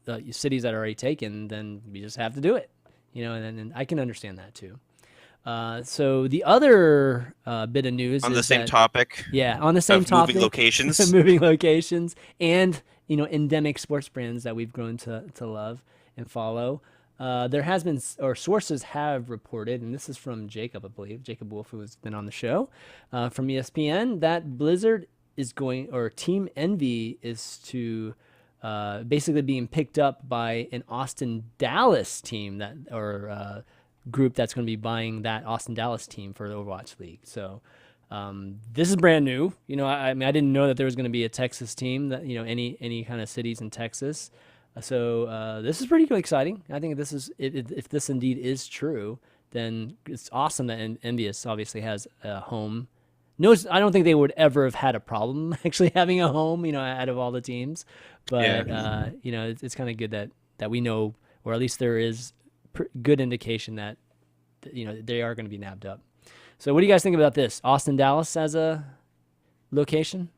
the cities that are already taken, then we just have to do it. And I can understand that too. So the other bit of news On is the same that, topic. yeah, on the same topic, moving locations, moving locations, and endemic sports brands that we've grown to love and follow. There has been, or sources have reported, and this is from Jacob, I believe, Jacob Wolf, who has been on the show, from ESPN, that Blizzard is going, or Team Envy is to basically being picked up by an Austin Dallas team group that's going to be buying that Austin Dallas team for the Overwatch League. So this is brand new. I mean, I didn't know that there was going to be a Texas team that any kind of cities in Texas. So this is pretty exciting. I think this is if this indeed is true, then it's awesome that Envious obviously has a home. No, I don't think they would ever have had a problem actually having a home, out of all the teams. But it's kind of good that we know, or at least there is good indication that they are going to be nabbed up. So what do you guys think about this? Austin Dallas as a location?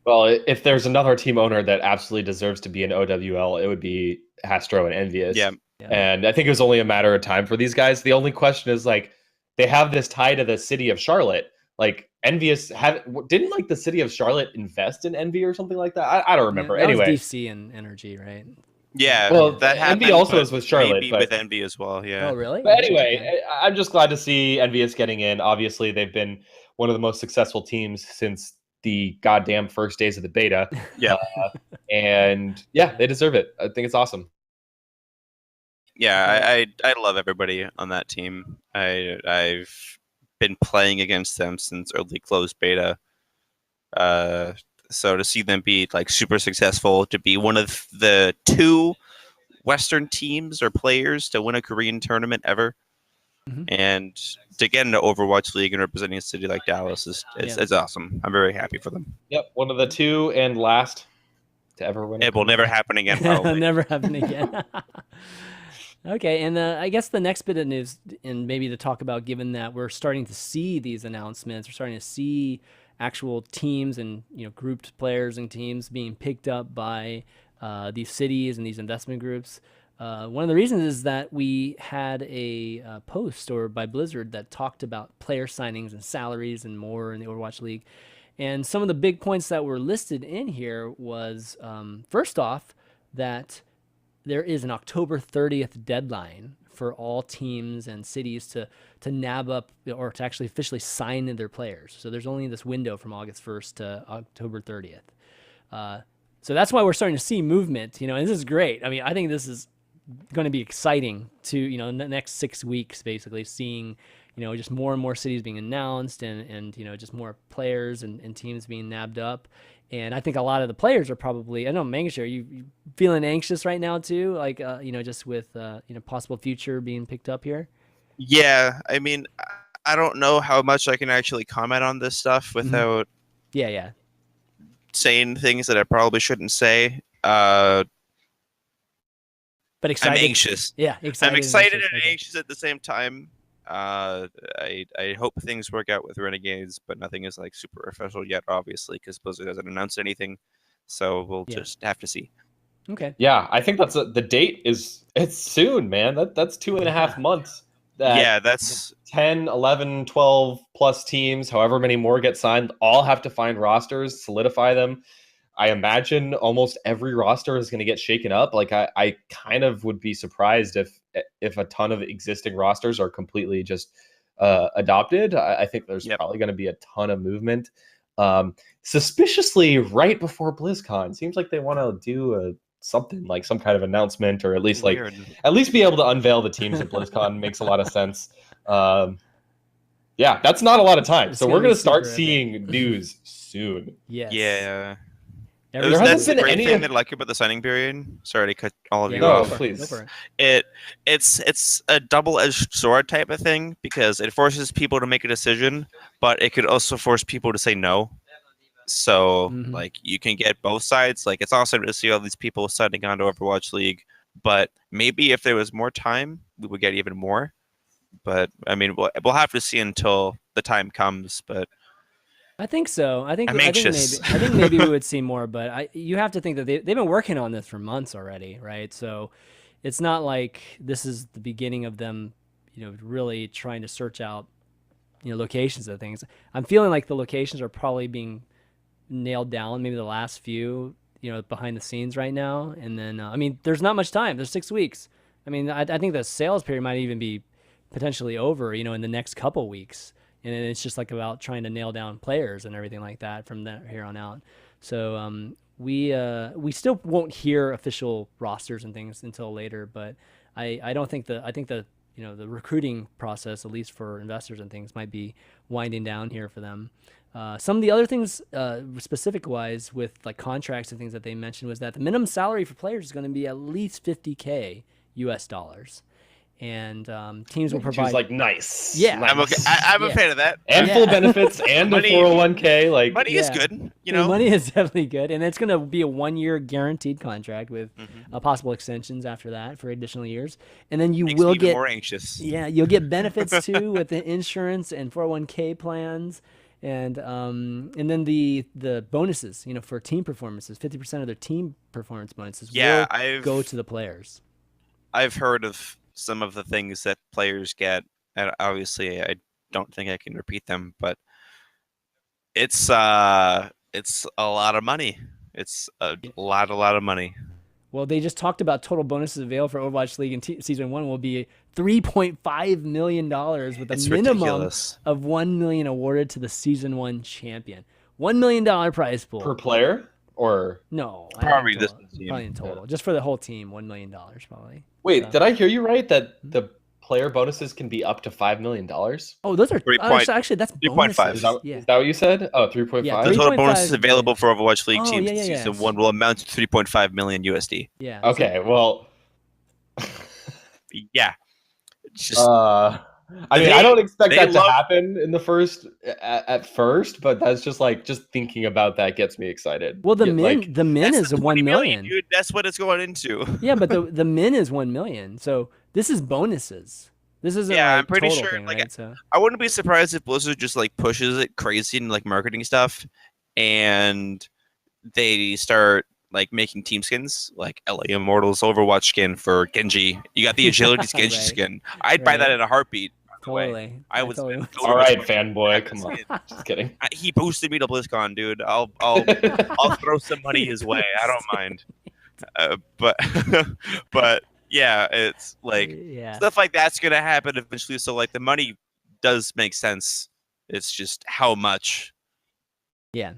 well, if there's another team owner that absolutely deserves to be an OWL, it would be Hastro and Envious. Yeah. And I think it was only a matter of time for these guys. The only question is they have this tie to the city of Charlotte. Like Envious didn't the city of Charlotte invest in Envy or something like that? I don't remember. That anyway, was DC and Energy, right? Yeah, well, that Envy happened, also but is with Charlotte, maybe but with Envy as well. Yeah. Oh, really? But anyway, Okay. I'm just glad to see Envious getting in. Obviously, they've been one of the most successful teams since the goddamn first days of the beta. Yeah. And yeah, they deserve it. I think it's awesome. Yeah, I love everybody on that team. I've been playing against them since early closed beta. So to see them be super successful, to be one of the 2 Western teams or players to win a Korean tournament ever, and to get into Overwatch League and representing a city like Dallas is awesome. I'm very happy for them. Yep, one of the 2 and last to ever win. It will never happen again. Probably. Never happen again. Okay, and I guess the next bit of news, and maybe to talk about, given that we're starting to see these announcements, we're starting to see actual teams and grouped players and teams being picked up by these cities and these investment groups. One of the reasons is that we had a post by Blizzard that talked about player signings and salaries and more in the Overwatch League. And some of the big points that were listed in here was, first off, that there is an October 30th deadline for all teams and cities to nab up or to actually officially sign in their players. So there's only this window from August 1st to October 30th. So that's why we're starting to see movement, and this is great. I mean, I think this is going to be exciting to, in the next 6 weeks, basically seeing, just more and more cities being announced and just more players and teams being nabbed up. And I think a lot of the players are probably, I know, Mangachu, are you feeling anxious right now too? Like, just with, possible future being picked up here? Yeah. I mean, I don't know how much I can actually comment on this stuff without Yeah. saying things that I probably shouldn't say. But excited. I'm anxious. Yeah, excited. I'm excited and anxious at the same time. I hope things work out with Renegades, but nothing is like super official yet, obviously, because Blizzard hasn't announced anything. So we'll just have to see. Okay. Yeah, I think that's the date it's soon, man. That's 2.5 months. That's 10, 11, 12 plus teams, however many more get signed, all have to find rosters, solidify them. I imagine almost every roster is going to get shaken up. Like I kind of would be surprised if a ton of existing rosters are completely just adopted. I think there's probably going to be a ton of movement. Suspiciously, right before BlizzCon, seems like they want to do something like some kind of announcement, or at least be able to unveil the teams at BlizzCon. Makes a lot of sense. Yeah, that's not a lot of time. So we're going to start seeing news soon. Yes. Yeah. That's the great thing that I like about the signing period. Sorry to cut all of you no, off. Please. It's a double-edged sword type of thing, because it forces people to make a decision, but it could also force people to say no. So like you can get both sides. Like, it's awesome to see all these people signing on to Overwatch League, but maybe if there was more time, we would get even more. But I mean, we'll have to see until the time comes. But I think so. I'm anxious. I think maybe we would see more, but you have to think that they've been working on this for months already, right? So it's not like this is the beginning of them, really trying to search out, locations of things. I'm feeling like the locations are probably being nailed down, maybe the last few, behind the scenes right now. And then, I mean, there's not much time. There's 6 weeks. I mean, I think the sales period might even be potentially over, in the next couple weeks. And then it's just like about trying to nail down players and everything like that from here on out. So we still won't hear official rosters and things until later. But I think the the recruiting process, at least for investors and things, might be winding down here for them. Some of the other things, specific wise, with like contracts and things that they mentioned, was that the minimum salary for players is going to be at least $50,000 US. And teams will provide. Like nice. Yeah, nice. I'm okay. I'm a fan of that. And full benefits and a 401k. Like money is good. Money is definitely good, and it's going to be a 1-year guaranteed contract with possible extensions after that for additional years. And then you will get more anxious. Yeah, you'll get benefits too with the insurance and 401k plans. And then the bonuses, for team performances, 50% of their team performance bonuses will go to the players. I've heard of some of the things that players get, and obviously I don't think I can repeat them, but it's a lot of money. It's a lot of money. Well, they just talked about total bonuses available for Overwatch League in Season 1 will be $3.5 million with a minimum ridiculous. of $1 million awarded to the Season 1 champion. $1 million prize pool. Per player? Or no, probably probably in total, just for the whole team, $1 million probably. Wait, did I hear you right that the player bonuses can be up to $5 million? Oh, those are actually that's 3.5. Is that what you said? Oh, 3.5. Yeah, the total bonuses available for Overwatch League teams in Season 1 will amount to 3.5 million USD. Yeah. Okay, well. Yeah. It's just. I mean, I don't expect that to happen in the at first, but that's just thinking about that gets me excited. Well, the min is 1 million. Dude, that's what it's going into. Yeah, but the min is 1 million. So this is bonuses. This isn't I'm pretty sure. Thing, right? So I wouldn't be surprised if Blizzard just pushes it crazy and marketing stuff, and they start making team skins like LA Immortals Overwatch skin for Genji. You got the Agility's Genji skin. I'd buy that in a heartbeat. Totally. I was totally. All right, fanboy. Come on. Just kidding. He boosted me to BlizzCon, dude. I'll throw some money his way. I don't mind. But yeah, it's stuff like that's gonna happen eventually. So the money does make sense. It's just how much. Yeah.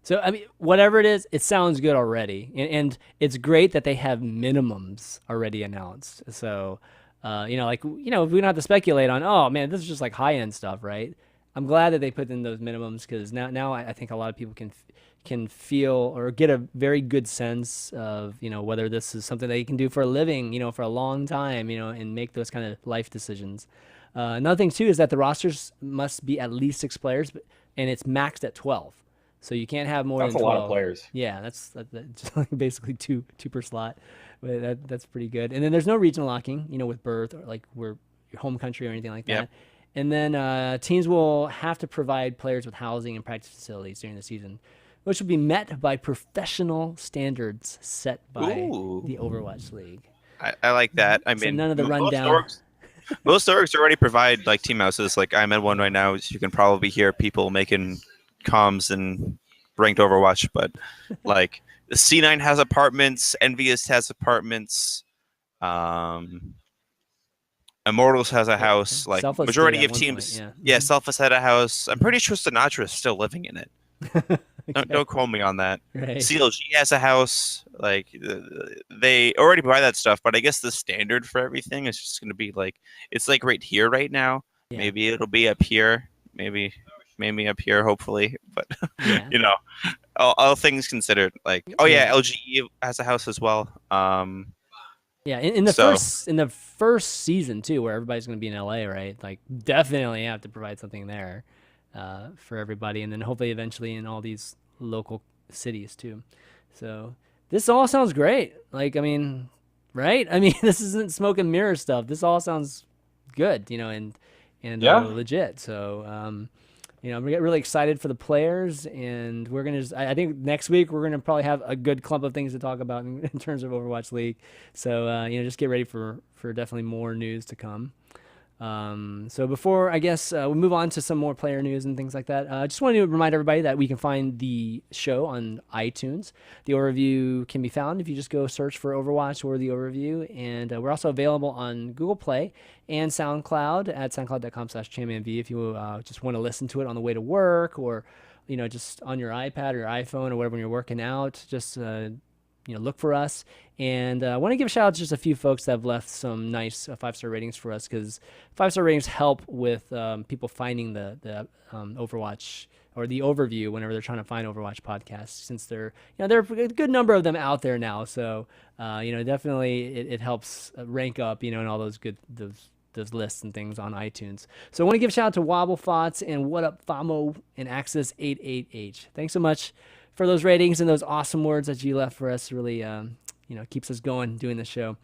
So I mean, whatever it is, it sounds good already, and it's great that they have minimums already announced. So, we don't have to speculate on. Oh man, this is just like high end stuff, right? I'm glad that they put in those minimums because now I think a lot of people can feel or get a very good sense of whether this is something they can do for a living, for a long time, and make those kind of life decisions. Another thing too is that the rosters must be at least 6 players, and it's maxed at 12. So you can't have more That's than a 12. lot of players. Yeah, that's just like basically two per slot. But that's pretty good. And then there's no regional locking, with birth or like your home country or anything like that. Yep. And then teams will have to provide players with housing and practice facilities during the season, which will be met by professional standards set by the Overwatch League. I like that. I So mean, none of the rundown. Most orgs already provide like team houses. Like I'm in one right now. So you can probably hear people making comms and ranked Overwatch, but like the C9 has apartments, Envious has apartments, Immortals has a house. Like Selfless majority did at of one teams, point, yeah, Selfless had a house. I'm pretty sure Sinatra is still living in it. Don't quote me on that. Right. CLG has a house. Like they already provide that stuff, but I guess the standard for everything is just going to be like it's like right here, right now. Yeah. Maybe it'll be up here. Maybe up here. Hopefully, but Yeah. all things considered. Like LGE has a house as well. Yeah, in the first season too, where everybody's going to be in LA, right? Like, definitely have to provide something there for everybody, and then hopefully eventually in all these local cities too. So this all sounds great. Like, I mean, right? I mean, this isn't smoke and mirror stuff. This all sounds good, and legit. So I'm really excited for the players, and we're gonna I think next week we're gonna probably have a good clump of things to talk about in terms of Overwatch League. So just get ready for definitely more news to come. So before I guess we move on to some more player news and things like that, I just wanted to remind everybody that we can find the show on iTunes. The overview can be found if you just go search for Overwatch or the overview, and we're also available on Google Play and SoundCloud at soundcloud.com/ChanManV if you just want to listen to it on the way to work, or just on your iPad or your iPhone or whatever when you're working out. Just look for us. And I want to give a shout out to just a few folks that have left some nice 5-star ratings for us, because 5-star ratings help with people finding the Overwatch or the overview whenever they're trying to find Overwatch podcasts, since there are a good number of them out there now. So definitely it helps rank up in all those good those lists and things on iTunes. So I want to give a shout out to Wobble Thoughts and What Up Famo and Access 88H. Thanks so much for those ratings and those awesome words that you left for us. Really keeps us going doing the show.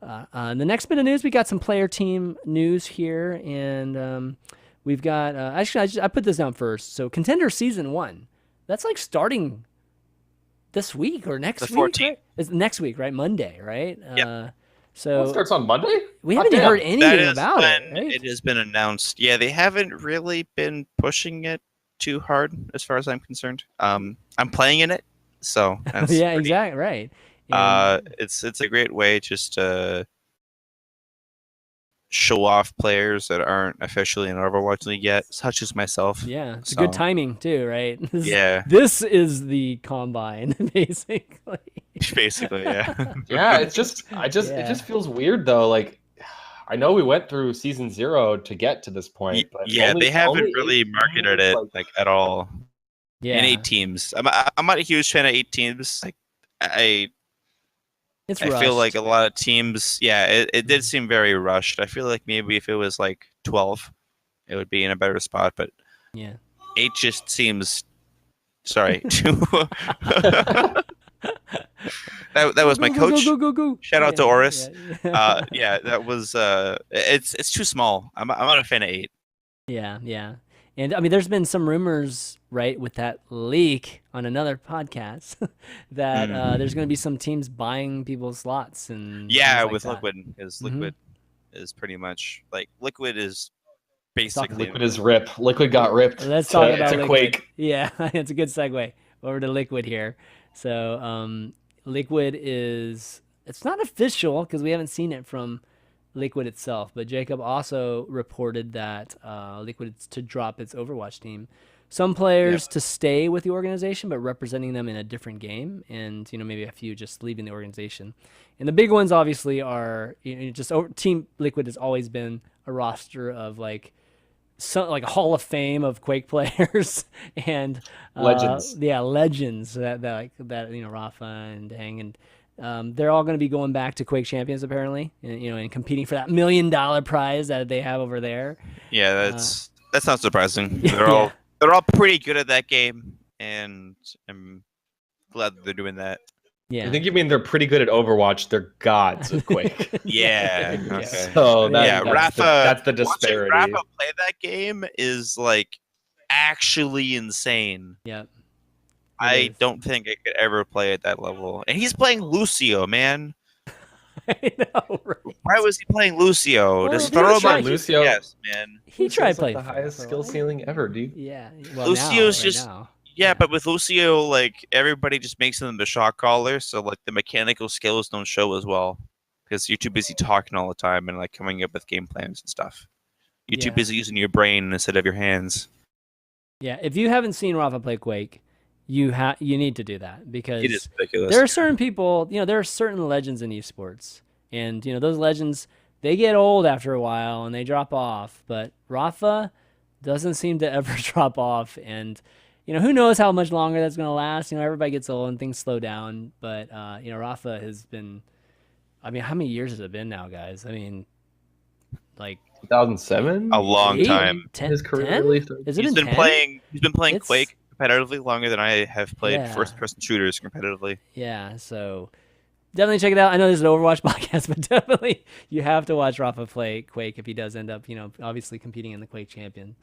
The next bit of news, we got some player team news here, and we've got I put this down first. So Contender Season 1, that's like starting this week or next week. 14th. Right? It's next week, right? Monday, right? Yep. So it starts on Monday? We haven't heard anything about it, right? It has been announced. Yeah, they haven't really been pushing it too hard as far as I'm concerned. I'm playing in it, so that's exactly right. It's a great way just to show off players that aren't officially in Overwatch League yet, such as myself. Yeah, it's good timing too, right? This is the combine, basically. Basically, yeah. Yeah, it just feels weird though. Like, I know we went through season 0 to get to this point, but they haven't really marketed it like at all. Yeah, in 8 teams. I'm not a huge fan of 8 teams. Like I feel like a lot of teams. Yeah, it did seem very rushed. I feel like maybe if it was like 12, it would be in a better spot. But 8 just seems. Sorry. That was my coach. Go. Shout out to Oris. That was. It's too small. I'm not a fan of 8. Yeah. And I mean, there's been some rumors, right, with that leak on another podcast that there's going to be some teams buying people's slots and with that. Liquid, because Liquid is pretty much like Liquid is basically Liquid is rip. Liquid got ripped. Let's talk about Liquid. Quake. Yeah, it's a good segue over to Liquid here. So Liquid it's not official because we haven't seen it from Liquid itself, but Jacob also reported that Liquid is to drop its Overwatch team. some players to stay with the organization, but representing them in a different game, and maybe a few just leaving the organization. And the big ones obviously are Team Liquid has always been a roster of like a Hall of Fame of Quake players and Legends. Legends that Rafa and Hang and they're all going to be going back to Quake champions apparently, and competing for that $1 million prize that they have over there. Yeah, that's not surprising. They're all pretty good at that game, and I'm glad that they're doing that. Yeah, I think you mean they're pretty good at Overwatch. They're gods of Quake. Yeah. Okay. So Rafa. That's the disparity. Watching Rafa play that game is like actually insane. Yeah. I don't think I could ever play at that level. And he's playing Lucio, man. I know, right? Why was he playing Lucio? Well, Just he was throw him trying- on Lucio. Yes, man. He tried like playing the highest skill ceiling ever, dude. Yeah. Well, Lucio's now, just- right now. Yeah, but with Lucio, like everybody just makes him the shot caller, so like the mechanical skills don't show as well because you're too busy talking all the time and like coming up with game plans and stuff. You're too busy using your brain instead of your hands. Yeah, if you haven't seen Rafa play Quake, you need to do that because It is ridiculous. there are certain people, there are certain legends in esports, and those legends, they get old after a while and they drop off, but Rafa doesn't seem to ever drop off, and who knows how much longer that's going to last. Everybody gets old and things slow down, but Rafa has been, how many years has it been now, guys? Like 2007. A long 8, time. 10, His career 10? really Has it He's been 10? playing. He's been playing It's- Quake competitively longer than I have played Yeah. first-person shooters competitively. Yeah, so definitely check it out. I know this is an Overwatch podcast, but definitely you have to watch Rafa play Quake if he does end up, obviously competing in the Quake champion.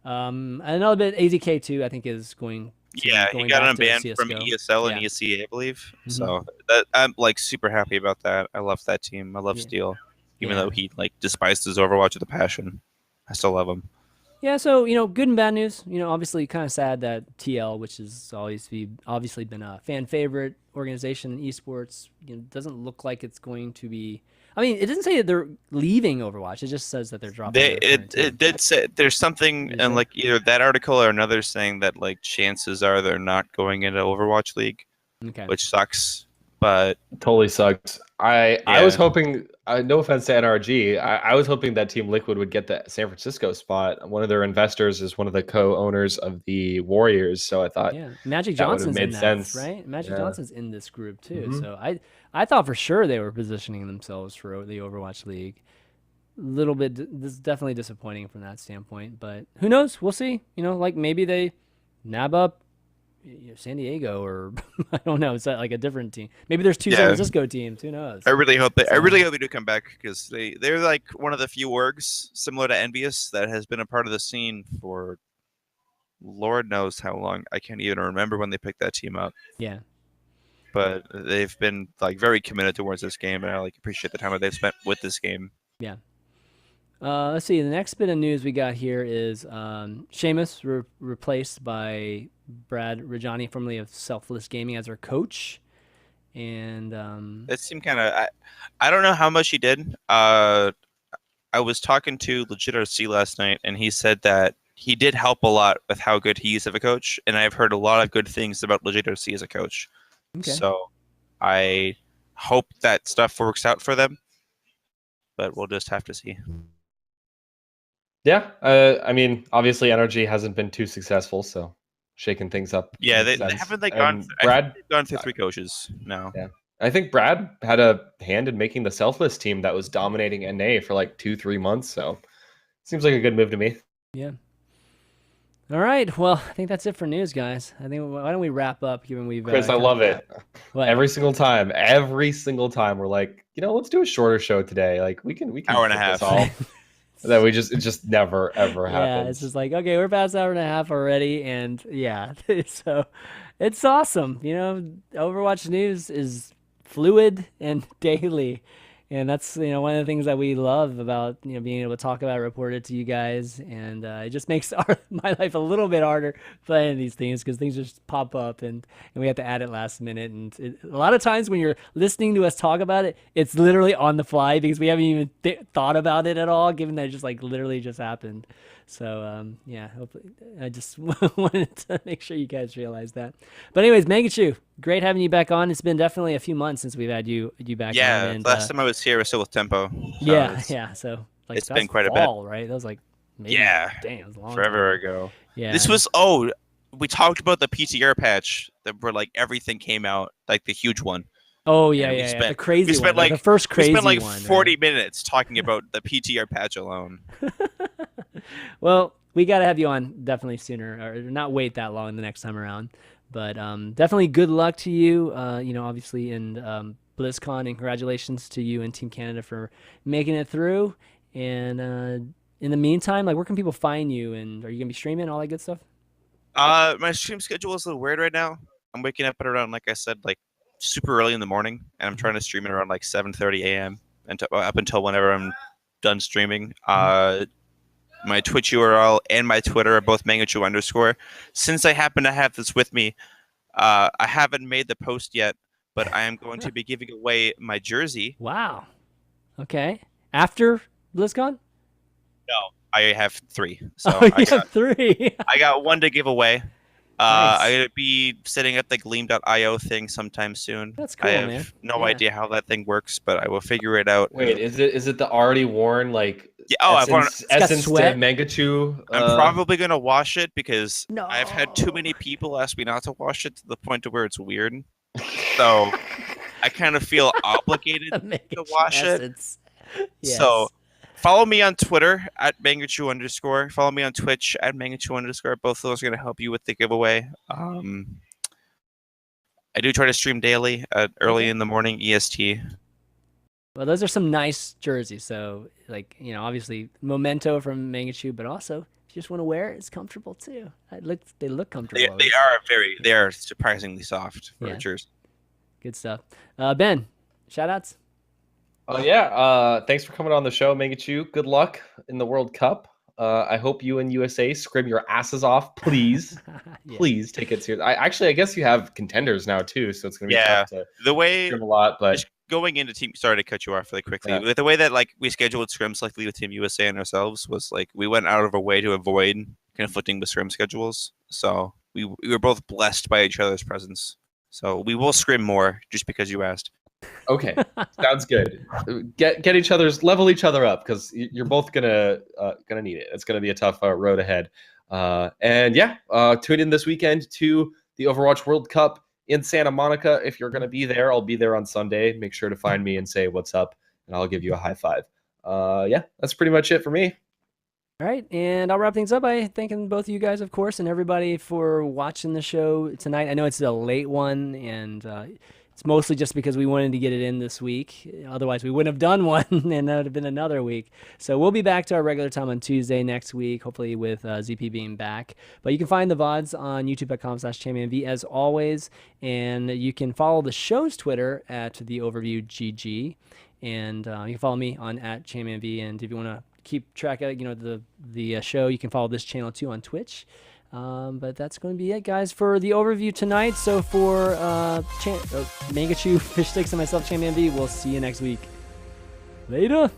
Another bit, AZK2, I think is going. Yeah, he going got back him to banned CS:GO. from ESL and Yeah. ESEA, I believe. Mhm. So I'm like super happy about that. I love that team. I love Yeah. Steel, even Yeah. though he like despised his Overwatch with a passion. I still love him. Yeah, so good and bad news. Obviously, kind of sad that TL, which has obviously been a fan favorite organization in esports, doesn't look like it's going to be. It doesn't say that they're leaving Overwatch. It just says that they're dropping. It did say there's something Is and it? like either that article or another saying that like chances are they're not going into Overwatch League, Okay. which sucks. But totally sucks. I Yeah. was hoping. No offense to NRG, I was hoping that Team Liquid would get the San Francisco spot. One of their investors is one of the co-owners of the Warriors, so I thought Yeah, Magic that would've Johnson's made in that, sense. right? Magic Yeah. Johnson's in this group too. Mhm. So I thought for sure they were positioning themselves for the Overwatch League. Little bit, this is definitely disappointing from that standpoint, but who knows? We'll see. Like maybe they nab up San Diego, or I don't know. It's like a different team. Maybe there's two San Yeah. Francisco teams. Who knows? I really hope they So- do come back because they're like one of the few orgs similar to Envious that has been a part of the scene for Lord knows how long. I can't even remember when they picked that team up. Yeah. But they've been like very committed towards this game, and I like appreciate the time that they've spent with this game. Let's see. The next bit of news we got here is Seamus replaced by Brad Rajani, formerly of Selfless Gaming, as our coach. And It seemed kind of. I don't know how much he did. I was talking to Legit RC last night, and he said that he did help a lot with how good he is of a coach, and I've heard a lot of good things about Legit RC as a coach. okay. So I hope that stuff works out for them, but we'll just have to see. Yeah, obviously NRG hasn't been too successful, so shaking things up. Yeah, makes they sense. haven't they And gone. I think Brad, they've gone through 3 coaches now. Yeah. I think Brad had a hand in making the Selfless team that was dominating NA for like 2-3 months. So seems like a good move to me. Yeah. All right. Well, I think that's it for news, guys. I think why don't we wrap up? Given we've Chris, I love it. What? Every single time we're like, let's do a shorter show today. Like we can Hour and a get this half. off. That it just never ever Yeah, happens. it's just like, okay, we're past hour and a half already, and yeah, so it's awesome. Overwatch news is fluid and daily, And that's one of the things that we love about being able to talk about it, report it to you guys, and it just makes my life a little bit harder playing these things because things just pop up and we have to add it last minute. And a lot of times when you're listening to us talk about it, it's literally on the fly because we haven't even thought about it at all, given that it just like literally just happened. So yeah, hopefully I just wanted to make sure you guys realize that. But anyways, Mangachu, great having you back on. It's been definitely a few months since we've had you back on. Yeah, And last time I was here was still with Tempo. So yeah. So like it's that been was quite a fall, right? That was like maybe damn, it was a long forever time. ago. Yeah. This was we talked about the PTR patch where like everything came out, like the huge one. Oh And yeah. The crazy we spent one, like the first crazy we spent like one, 40 right? minutes talking about the PTR patch alone. Well, we got to have you on definitely sooner, or not wait that long the next time around. But definitely good luck to you, obviously, and BlizzCon, and congratulations to you and Team Canada for making it through. And in the meantime, like, where can people find you? And are you going to be streaming, all that good stuff? My stream schedule is a little weird right now. I'm waking up at around, like I said, like super early in the morning, and I'm trying to stream it around like 7:30 a.m. and up until whenever I'm done streaming. My Twitch URL and my Twitter are both Mangachu_. Since I happen to have this with me, I haven't made the post yet, but I am going to be giving away my jersey. Wow. Okay. After BlizzCon? No, I have 3. So Oh, you have 3. I got 1 to give away. Nice. I'm gonna be setting up the Gleam.io thing sometime soon. That's cool, I have man. no idea how that thing works, but I will figure it out. Wait, is it the already worn like I've worn essence to sweat? Mangachu? I'm probably gonna wash it because No. I've had too many people ask me not to wash it to the point to where it's weird. So I kind of feel obligated to wash it. Yes. So follow me on Twitter at Mangachu_. Follow me on Twitch at Mangachu_. Both of those are going to help you with the giveaway. I do try to stream daily at early in the morning EST. Well, those are some nice jerseys. So, like, obviously Memento from Mangachu, but also if you just want to wear it, it's comfortable too. They look comfortable. They are surprisingly soft for a jersey. Good stuff. Ben, shout outs. Oh yeah, thanks for coming on the show, Mangachu. Good luck in the World Cup. I hope you and USA scrim your asses off, please. Please take it serious. I guess you have contenders now too, so it's gonna be tough to scrim a lot. But going into team, sorry to cut you off really quickly. With the way that like we scheduled scrims like with Team USA and ourselves was like we went out of our way to avoid conflicting with scrim schedules. So we were both blessed by each other's presence. So we will scrim more just because you asked. Okay, sounds good. Get level each other up because you're both gonna need it. It's gonna be a tough road ahead. And yeah, tune in this weekend to the Overwatch World Cup in Santa Monica. If you're gonna be there, I'll be there on Sunday. Make sure to find me and say what's up, and I'll give you a high five. Yeah, that's pretty much it for me. All right, and I'll wrap things up by thanking both of you guys, of course, and everybody for watching the show tonight. I know it's a late one, and it's mostly just because we wanted to get it in this week. Otherwise, we wouldn't have done one, and that would have been another week. So we'll be back to our regular time on Tuesday next week, hopefully with ZP being back. But you can find the VODs on youtube.com/ChanManV as always, and you can follow the show's Twitter at the Overview GG, and you can follow me on at ChanManV, and if you want to keep track of the show, you can follow this channel too on Twitch. But that's going to be it, guys, for the overview tonight. So for Mangachu, Fishstix, and myself, ChanManV, we'll see you next week. Later.